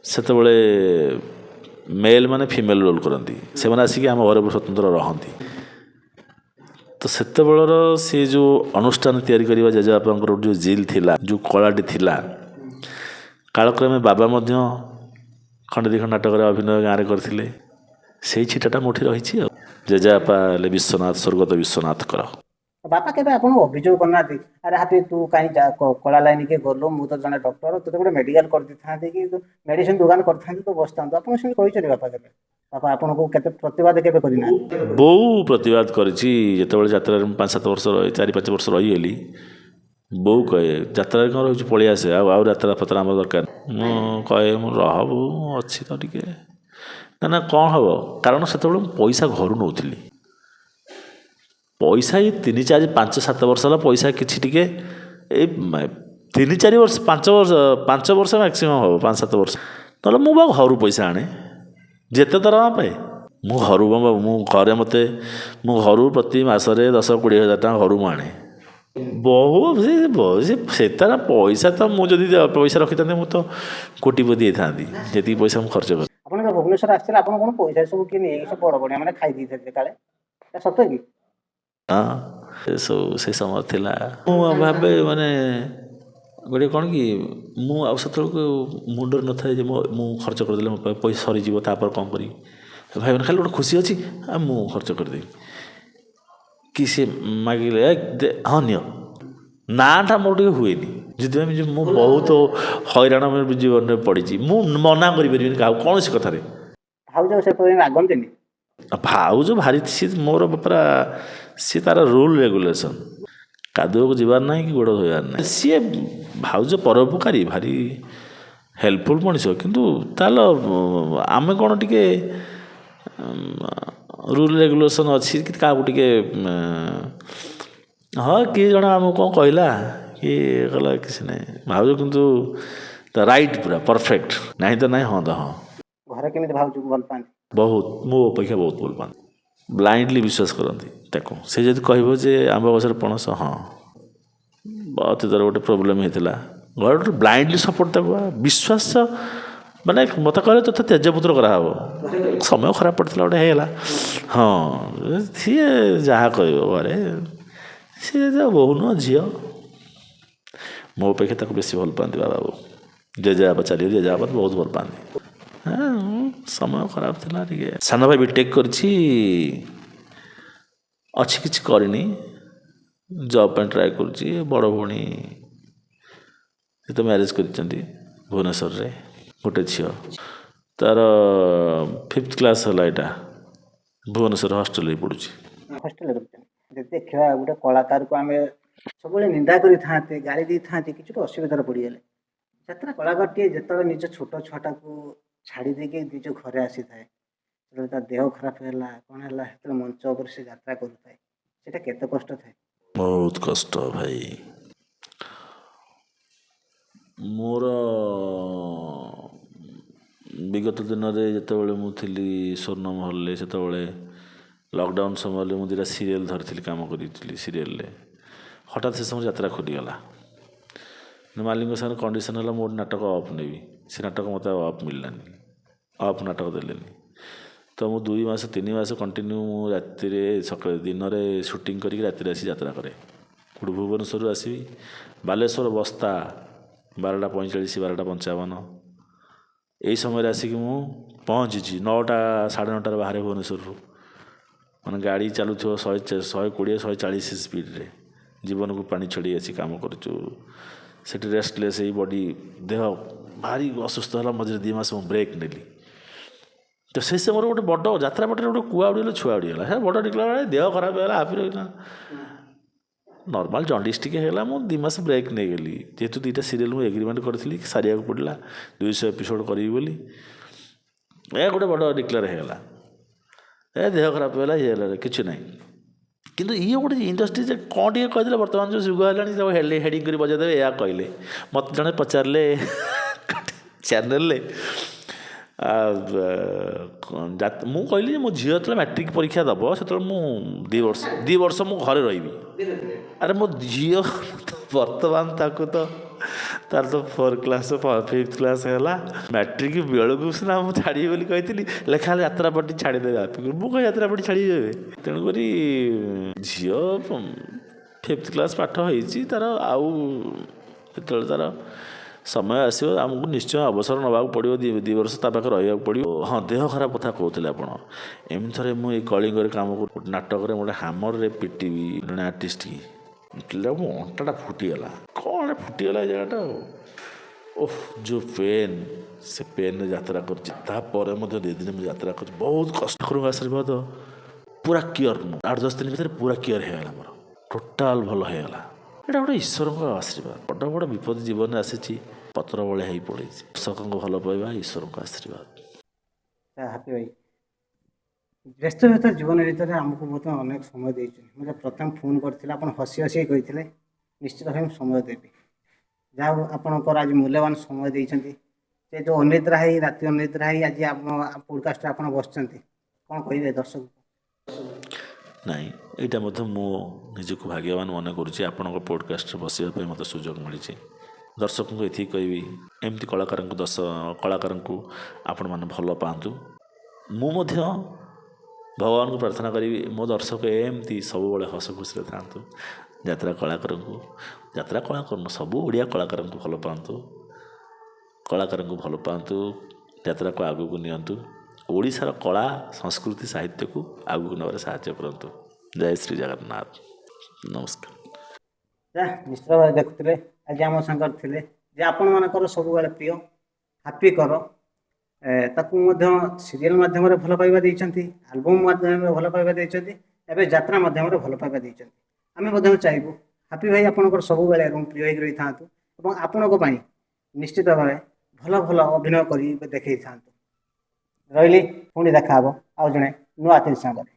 ସେତେବେଳେ ମେଲ୍ ମାନେ ଫିମେଲ୍ ରୋଲ୍ କରନ୍ତି, ସେମାନେ ଆସିକି ଆମ ଘରେ ସ୍ୱତନ୍ତ୍ର ରହନ୍ତି। ତ ସେତେବେଳର ସେ ଯେଉଁ ଅନୁଷ୍ଠାନ ତିଆରି କରିବା ଜେଜେବାପାଙ୍କର ଯେଉଁ ଜିଲ୍ ଥିଲା, ଯେଉଁ କଳାଟି ଥିଲା, କାଳକ୍ରମେ ବାବା ମଧ୍ୟ ଖଣ୍ଡେ ଦୁଇ ଖଣ୍ଡ ନାଟକରେ ଅଭିନୟ ଗାଁରେ କରିଥିଲେ। ସେଇ ଛିଟାଟା ମୋଠି ରହିଛି ଆଉ। ଜେଜେବାପା ହେଲେ ବିଶ୍ୱନାଥ, ସ୍ୱର୍ଗତ ବିଶ୍ୱନାଥ କର। ବାପା କେବେ ଆପଣଙ୍କୁ ଅଭିଯୋଗ କରିନାହାନ୍ତି? ଆରେ ହାପି ତୁ କାହିଁ କଳା ଲାଇନ୍ କି ଗଲୁ, ମୁଁ ତ ଜଣେ ଡକ୍ଟର, ତୁ ତ ଗୋଟେ ମେଡ଼ିକାଲ କରିଦେଇଥାନ୍ତି କି ମେଡ଼ିସିନ ଦୋକାନ କରିଥାନ୍ତି ତ ବସିଥାନ୍ତୁ, ଆପଣ ସେମିତି କହିଛନ୍ତି ବାପା କେବେ? ବାପା ଆପଣଙ୍କୁ କେତେ ପ୍ରତିବାଦ କେବେ କରିନାହାନ୍ତି? ବୋଉ ପ୍ରତିବାଦ କରିଛି। ଯେତେବେଳେ ଯାତ୍ରାରେ ମୁଁ 5-7 ବର୍ଷ 4-5 ବର୍ଷ ରହିଗଲି, ବୋଉ କହେ ଯାତ୍ରାରେ କ'ଣ ରହୁଛି, ପଳେଇ ଆସେ, ଆଉ ଯାତ୍ରା ଫାତ୍ରା ଆମର ଦରକାର। ମୁଁ କହେ ମୁଁ ରହ ବୋଉ, ମୁଁ ଅଛି ତ ଟିକେ। ନା କ'ଣ ହେବ, କାରଣ ସେତେବେଳେ ମୁଁ ପଇସା ଘରୁ ନେଉଥିଲି। ପଇସା ଏଇ 3-4-5-7 ବର୍ଷ ହେଲା ପଇସା କିଛି ଟିକେ ଏଇ 3-4 ବର୍ଷ 5 ବର୍ଷ ମ୍ୟାକ୍ସିମମ୍ ହେବ, 5-7 ବର୍ଷ। ନହେଲେ ମୁଁ ବା ଘରୁ ପଇସା ଆଣେ, ଯେତେ ଦରମା ପାଏ ମୁଁ ଘରୁ ମୁଁ ଘରୁ ପ୍ରତି ମାସରେ 10-20 ହଜାର ଟଙ୍କା ଘରୁ ମୁଁ ଆଣେ। ସେତେବେଳେ ପଇସା ତ ମୁଁ ଯଦି ପଇସା ରଖିଥାନ୍ତି ମୁଁ ତ କୋଟିପତି ହେଇଥାନ୍ତି, ଯେତିକି ପଇସା ମୁଁ ଖର୍ଚ୍ଚ କରେ। ଆପଣ ଯେତେବେଳେ ଭୁବନେଶ୍ୱର ଆସିଥିଲେ ଆପଣ କ'ଣ ପଇସା ସବୁ କିଏ ନେଇକି ସେ ବଡ଼ ବଡ଼ିଆ ମାନେ ଖାଇ ଦେଇଥିଲେ କାଳେ, ଏଟା ସତ କି? ହଁ, ଏସବୁ ସେ ସମୟ ଥିଲା। ମୁଁ ଭାବେ ମାନେ ଗୋଟେ କ'ଣ କି, ମୁଁ ଆଉ ସେତେବେଳକୁ ମୁଣ୍ଡରେ ନଥାଏ ଯେ ମୁଁ ଖର୍ଚ୍ଚ କରିଦେଲେ ମୋ ପଇସା ସରିଯିବ, ତାପରେ କ'ଣ କରିବି। ଭାଇମାନେ ଖାଲି ଗୋଟେ ଖୁସି ଅଛି, ଆଉ ମୁଁ ଖର୍ଚ୍ଚ କରିଦେବି। କି ସେ ମାଗିଲେ ହଁ ନିଅ, ନାଁଟା ମୋର ଟିକେ ହୁଏନି। ସେଥିପାଇଁ ମୁଁ ବହୁତ ହଇରାଣ ଜୀବନରେ ପଡ଼ିଛି। ମୁଁ ମନା କରିପାରିବିନି କାହାକୁ କୌଣସି କଥାରେ। ଭାଉଜ ସେ ରାଗନ୍ତିନି? ଭାଉଜ ଭାରି, ମୋର ପୁରା ସିଏ ତାର ରୁଲ୍ ରେଗୁଲେସନ୍, କାଦୁଅକୁ ଯିବାର ନାହିଁ କି ଗୋଡ଼ ଧୋଇବାର ନାହିଁ। ସିଏ ଭାଉଜ ପରୋପକାରୀ, ଭାରି ହେଲ୍ପଫୁଲ୍ ମଣିଷ, କିନ୍ତୁ ତାହେଲେ ଆମେ କ'ଣ ଟିକେ ରୁଲ୍ ରେଗୁଲେସନ୍ ଅଛି କି କାହାକୁ ଟିକେ ହଁ କିଏ ଜଣେ ଆମକୁ କ'ଣ କହିଲା କିଏ କଲା କିଛି ନାହିଁ। ଭାଉଜ କିନ୍ତୁ ରାଇଟ୍, ପୁରା ପରଫେକ୍ଟ, ନାହିଁ ତ ନାହିଁ, ହଁ ତ ହଁ। ଘରେ କେମିତି ଭାଉଜକୁ ଭଲ ପାଆନ୍ତି? ବହୁତ, ମୋ ଅପେକ୍ଷା ବହୁତ ଭଲ ପାଆନ୍ତି। ବ୍ଲାଇଣ୍ଡଲି ବିଶ୍ୱାସ କରନ୍ତି ତାକୁ। ସେ ଯଦି କହିବ ଯେ ଆମ୍ବ ଗଛରେ ପଣସ, ହଁ ଅତୀତରେ ଗୋଟେ ପ୍ରୋବ୍ଲେମ୍ ହେଇଥିଲା, ଘରଠୁ ବ୍ଲାଇଣ୍ଡଲି ସପୋର୍ଟ ତାକୁ, ବିଶ୍ୱାସ। ମାନେ ମୋତେ କହିଲେ ତୋତେ ତେଜପୁତ୍ର କରାହେବ, ସମୟ ଖରାପ ପଡ଼ିଥିଲା ଗୋଟେ ହେଇଗଲା, ହଁ ସିଏ ଯାହା କହିବ ଘରେ, ସିଏ ବୋହୂ ନୁହଁ ଝିଅ। ମୋ ଅପେକ୍ଷା ତାକୁ ବେଶୀ ଭଲ ପାଆନ୍ତି ବାବା ବୋଉ। ଜେଜେବାପା ଚାଲିଗଲେ, ଜେଜେବାପା ବହୁତ ଭଲ ପାଆନ୍ତି। ସମୟ ଖରାପ ଥିଲା ଟିକେ। ସାନ ଭାଇ ବିଟେକ୍ କରିଛି, ଅଛି କିଛି କରିନି, ଜବ୍ ପାଇଁ ଟ୍ରାଏ କରୁଛି। ବଡ଼ ଭଉଣୀ ସେ ତ ମ୍ୟାରେଜ୍ କରିଛନ୍ତି ଭୁବନେଶ୍ୱରରେ, ଗୋଟେ ଝିଅ, ତାର 5th କ୍ଲାସ୍ ହେଲା, ଏଇଟା ଭୁବନେଶ୍ୱର ହଷ୍ଟେଲରେ ପଢ଼ୁଛି। ହଷ୍ଟେଲରେ ରହୁଛନ୍ତି। ଯଦି ଦେଖିବା ଗୋଟେ କଳାକାରକୁ ଆମେ ସବୁବେଳେ ନିନ୍ଦା କରିଥାନ୍ତେ, ଗାଳି ଦେଇଥାନ୍ତେ, କିଛି ଗୋଟେ ଅସୁବିଧାରେ ପଡ଼ିଗଲେ, ଯାତ୍ରା କଳାକାରଟିଏ ଯେତେବେଳେ ନିଜ ଛୋଟ ଛୁଆଟାକୁ ଛାଡ଼ି ଦେଇକି ନିଜ ଘରେ ଆସିଥାଏ, ଯେତେବେଳେ ତା ଦେହ ଖରାପ ହେଲା, କ'ଣ ହେଲା, ସେତେବେଳେ ମଞ୍ଚ ଉପରେ ସେ ଯାତ୍ରା କରୁଥାଏ, ସେଇଟା କେତେ କଷ୍ଟ ଥାଏ? ବହୁତ କଷ୍ଟ ଭାଇ। ମୋର ବିଗତ ଦିନରେ ଯେତେବେଳେ ମୁଁ ଥିଲି ସ୍ୱର୍ଣ୍ଣମହଲରେ, ସେତେବେଳେ ଲକଡାଉନ୍ ସମୟରେ ମୁଁ 2ଟା ସିରିଏଲ୍ ଧରିଥିଲି, କାମ କରିଥିଲି ସିରିଏଲ୍ରେ। ହଠାତ୍ ସେ ସମୟରେ ଯାତ୍ରା ଖୋଲିଗଲା। ମାଲିକଙ୍କ ସାଙ୍ଗରେ କଣ୍ଡିସନ୍ ହେଲା, ମୁଁ ଗୋଟେ ନାଟକ ଅଫ୍ ନେବି। ସେ ନାଟକ ମୋତେ ଆଉ ଅଫ୍ ମିଳିଲାନି, ଅଫ୍ ନାଟକ ଦେଲେନି। ତ ମୁଁ 2 ମାସ 3 ମାସ କଣ୍ଟିନ୍ୟू ମୁଁ ରାତିରେ ସକାଳେ ଦିନରେ ସୁଟିଂ କରିକି ରାତିରେ ଆସି ଯାତ୍ରା କରେ। କେଉଁଠୁ ଭୁବନେଶ୍ୱରରୁ ଆସିବି ବାଲେଶ୍ୱର ବସ୍ତା 12:45 12:55 ଏଇ ସମୟରେ ଆସିକି ମୁଁ ପହଞ୍ଚିଛି 9ଟା 9:30ରେ ବାହାରେ ଭୁବନେଶ୍ୱରରୁ। ମାନେ ଗାଡ଼ି ଚାଲୁଥିବ 120 140 ସ୍ପିଡ଼ରେ ଜୀବନକୁ ପାଣି ଛଡ଼ି ଆସି କାମ କରୁଛୁ। ସେଠି ରେଷ୍ଟଲେସ୍ ହେଇ ବଡ଼ି ଦେହ ଭାରି ଅସୁସ୍ଥ ହେଲା। ମଝିରେ 2 ମାସ ମୁଁ ବ୍ରେକ୍ ନେଲି। ତ ସେ ସମୟରେ ଗୋଟେ ବଡ଼ ଯାତ୍ରା ପାଟରେ ଗୋଟେ କୁଆ ଉଡ଼ିଗଲା ଛୁଆ ଉଡ଼ିଗଲା। ହେ ବଡ଼ ଟିକଲା ବେଳେ ଦେହ ଖରାପ ହେଲା ହାପି ରହିଲା। ନର୍ମାଲ ଜଣ୍ଡିସ୍ ଟିକେ ହେଲା। ମୁଁ 2 ମାସ ବ୍ରେକ୍ ନେଇଗଲି। ଯେହେତୁ 2ଟା ସିରିଏଲ୍ ମୁଁ ଏଗ୍ରିମେଣ୍ଟ କରିଥିଲି ସାରିବାକୁ ପଡ଼ିଲା 200 ଏପିସୋଡ଼ କରିବି ବୋଲି। ଗୋଟେ ବଡ଼ ଡିକ୍ଲେୟାର ହେଇଗଲା। ଦେହ ଖରାପ ହେଲା ଇଏ ହେଲା କିଛି ନାହିଁ। କିନ୍ତୁ ଇଏ ଗୋଟେ ଇଣ୍ଡଷ୍ଟ୍ରି ଯେ କ'ଣ ଟିକେ କହିଦେଲେ ବର୍ତ୍ତମାନ ଯେଉଁ ଯୁଗ ହେଲାଣି ସବୁ ହେଡ଼ିଙ୍ଗ କରି ବଜାଇଦେବେ ଏହା କହିଲେ। ମୋତେ ଜଣେ ପଚାରିଲେ ଚ୍ୟାନେଲରେ ମୁଁ କହିଲି ଯେ ମୋ ଝିଅ ଯେତେବେଳେ ମ୍ୟାଟ୍ରିକ୍ ପରୀକ୍ଷା ଦେବ ସେତେବେଳେ ମୁଁ 2 ବର୍ଷ ମୁଁ ଘରେ ରହିବି। ଆରେ ମୋ ଝିଅ ବର୍ତ୍ତମାନ ତାକୁ ତ ତାର ତ 4th କ୍ଲାସ୍ 5th କ୍ଲାସ୍ ହେଲା। ମ୍ୟାଟ୍ରିକ୍ ବେଳକୁ ସିନା ମୁଁ ଛାଡ଼ିବି ବୋଲି କହିଥିଲି। ଲେଖା ହେଲେ ଯାତ୍ରାପାଟି ଛାଡ଼ିଦେବେ ମୁଁ କହି ଯାତ୍ରାପାଟି ଛାଡ଼ିବି ଏବେ। ତେଣୁକରି ଝିଅ 5th କ୍ଲାସ୍ ପାଠ ହେଇଛି ତାର ଆଉ ଯେତେବେଳେ ତାର ସମୟ ଆସିବ ଆମକୁ ନିଶ୍ଚୟ ଅବସର ନେବାକୁ ପଡ଼ିବ। 2 ବର୍ଷ ତା ପାଖରେ ରହିବାକୁ ପଡ଼ିବ। ହଁ ଦେହ ଖରାପ କଥା କହୁଥିଲେ ଆପଣ। ଏମିତି ଥରେ ମୁଁ ଏଇ କଳିଙ୍ଗରେ କାମ କରୁ ନାଟକରେ ଗୋଟେ ହାମରରେ ପିଟିବି ଜଣେ ଆର୍ଟିଷ୍ଟ କି ମୋ ଅଣ୍ଟାଟା ଫୁଟିଗଲା। କ'ଣ ଫୁଟିଗଲା ଏ ଜାଗାଟା ଆଉ ଯେଉଁ ପେନ୍ ସେ ପେନ୍ରେ ଯାତ୍ରା କରିଛି। ତାପରେ ମଧ୍ୟ 2 ଦିନ ମୁଁ ଯାତ୍ରା କରିଛି ବହୁତ କଷ୍ଟ। ଠାକୁରଙ୍କ ଆଶୀର୍ବାଦ ପୁରା କ୍ଲିଅର୍ ମୁଁ 8-10 ଦିନ ଭିତରେ ପୁରା କ୍ଲିଅର୍ ହେଇଗଲା। ମୋର ଟୋଟାଲ୍ ଭଲ ହେଇଗଲା। ଏଇଟା ଗୋଟେ ଈଶ୍ୱରଙ୍କ ଆଶୀର୍ବାଦ। ବଡ଼ ବଡ଼ ବିପଦ ଜୀବନରେ ଆସିଛି ପତ୍ର ଭଳିଆ ହେଇ ପଡ଼ିଛି। ଦର୍ଶକଙ୍କ ଭଲ ପାଇବା ଈଶ୍ୱରଙ୍କ ଆଶୀର୍ବାଦ। ହାପି ଭାଇ ବ୍ୟସ୍ତ ବ୍ୟସ୍ତ ଜୀବନ ଭିତରେ ଆମକୁ ବହୁତ ଅନେକ ସମୟ ଦେଇଛନ୍ତି। ମୋତେ ପ୍ରଥମେ ଫୋନ୍ କରିଥିଲେ ଆପଣ ହସି ହସି କହିଥିଲେ ନିଶ୍ଚିତ ଭାବେ ମୁଁ ସମୟ ଦେବି। ଯାହା ହଉ ଆପଣଙ୍କର ଆଜି ମୂଲ୍ୟବାନ ସମୟ ଦେଇଛନ୍ତି। ସେ ଯେଉଁ ଅନିଦ୍ରା ହେଇ ରାତି ଅନିଦ୍ରା ହେଇ ଆଜି ଆମ ପୋଡ଼କାଷ୍ଟରେ ଆପଣ ବସିଛନ୍ତି କ'ଣ କହିବେ ଦର୍ଶକ? ନାଇଁ ଏଇଟା ମଧ୍ୟ ମୁଁ ନିଜକୁ ଭାଗ୍ୟବାନ ମନେ କରୁଛି। ଆପଣଙ୍କ ପୋଡ଼କାଷ୍ଟରେ ବସିବା ପାଇଁ ମୋତେ ସୁଯୋଗ ମିଳିଛି। ଦର୍ଶକଙ୍କୁ ଏତିକି କହିବି ଏମିତି କଳାକାରଙ୍କୁ ଆପଣମାନେ ଭଲ ପାଆନ୍ତୁ। ମୁଁ ମଧ୍ୟ ଭଗବାନଙ୍କୁ ପ୍ରାର୍ଥନା କରିବି ମୋ ଦର୍ଶକ ଏମିତି ସବୁବେଳେ ହସ ଖୁସିରେ ଥାଆନ୍ତୁ। ଯାତ୍ରା କଳାକାରଙ୍କୁ ସବୁ ଓଡ଼ିଆ କଳାକାରଙ୍କୁ ଭଲ ପାଆନ୍ତୁ। କଳାକାରଙ୍କୁ ଭଲ ପାଆନ୍ତୁ। ଯାତ୍ରାକୁ ଆଗକୁ ନିଅନ୍ତୁ। ଓଡ଼ିଶାର କଳା ସଂସ୍କୃତି ସାହିତ୍ୟକୁ ଆଗକୁ ନେବାରେ ସାହାଯ୍ୟ କରନ୍ତୁ। ଜୟ ଶ୍ରୀ ଜଗନ୍ନାଥ। ନମସ୍କାର। ନିଶ୍ଚିତ ଭାବେ ଦେଖୁଥିଲେ ଆଜି ଆମ ସାଙ୍ଗରେ ଥିଲେ ଯେ ଆପଣମାନଙ୍କର ସବୁବେଳେ ପ୍ରିୟ ହାପି କର। ତାକୁ ମଧ୍ୟ ସିରିଏଲ୍ ମାଧ୍ୟମରେ ଭଲ ପାଇବା ଦେଇଛନ୍ତି। ଆଲବମ୍ ମାଧ୍ୟମରେ ଭଲ ପାଇବା ଦେଇଛନ୍ତି। ଏବେ ଯାତ୍ରା ମାଧ୍ୟମରେ ଭଲ ପାଇବା ଦେଇଛନ୍ତି। ଆମେ ମଧ୍ୟ ଚାହିଁବୁ ହାପି ଭାଇ ଆପଣଙ୍କର ସବୁବେଳେ ଏବଂ ପ୍ରିୟ ହେଇକି ରହିଥାନ୍ତୁ ଏବଂ ଆପଣଙ୍କ ପାଇଁ ନିଶ୍ଚିତ ଭାବେ ଭଲ ଭଲ ଅଭିନୟ କରି ଦେଖେଇଥାନ୍ତୁ। ରହିଲି ପୁଣି ଦେଖା ହେବ ଆଉ ଜଣେ ନୂଆ ଅତିଥି ସାଙ୍ଗରେ।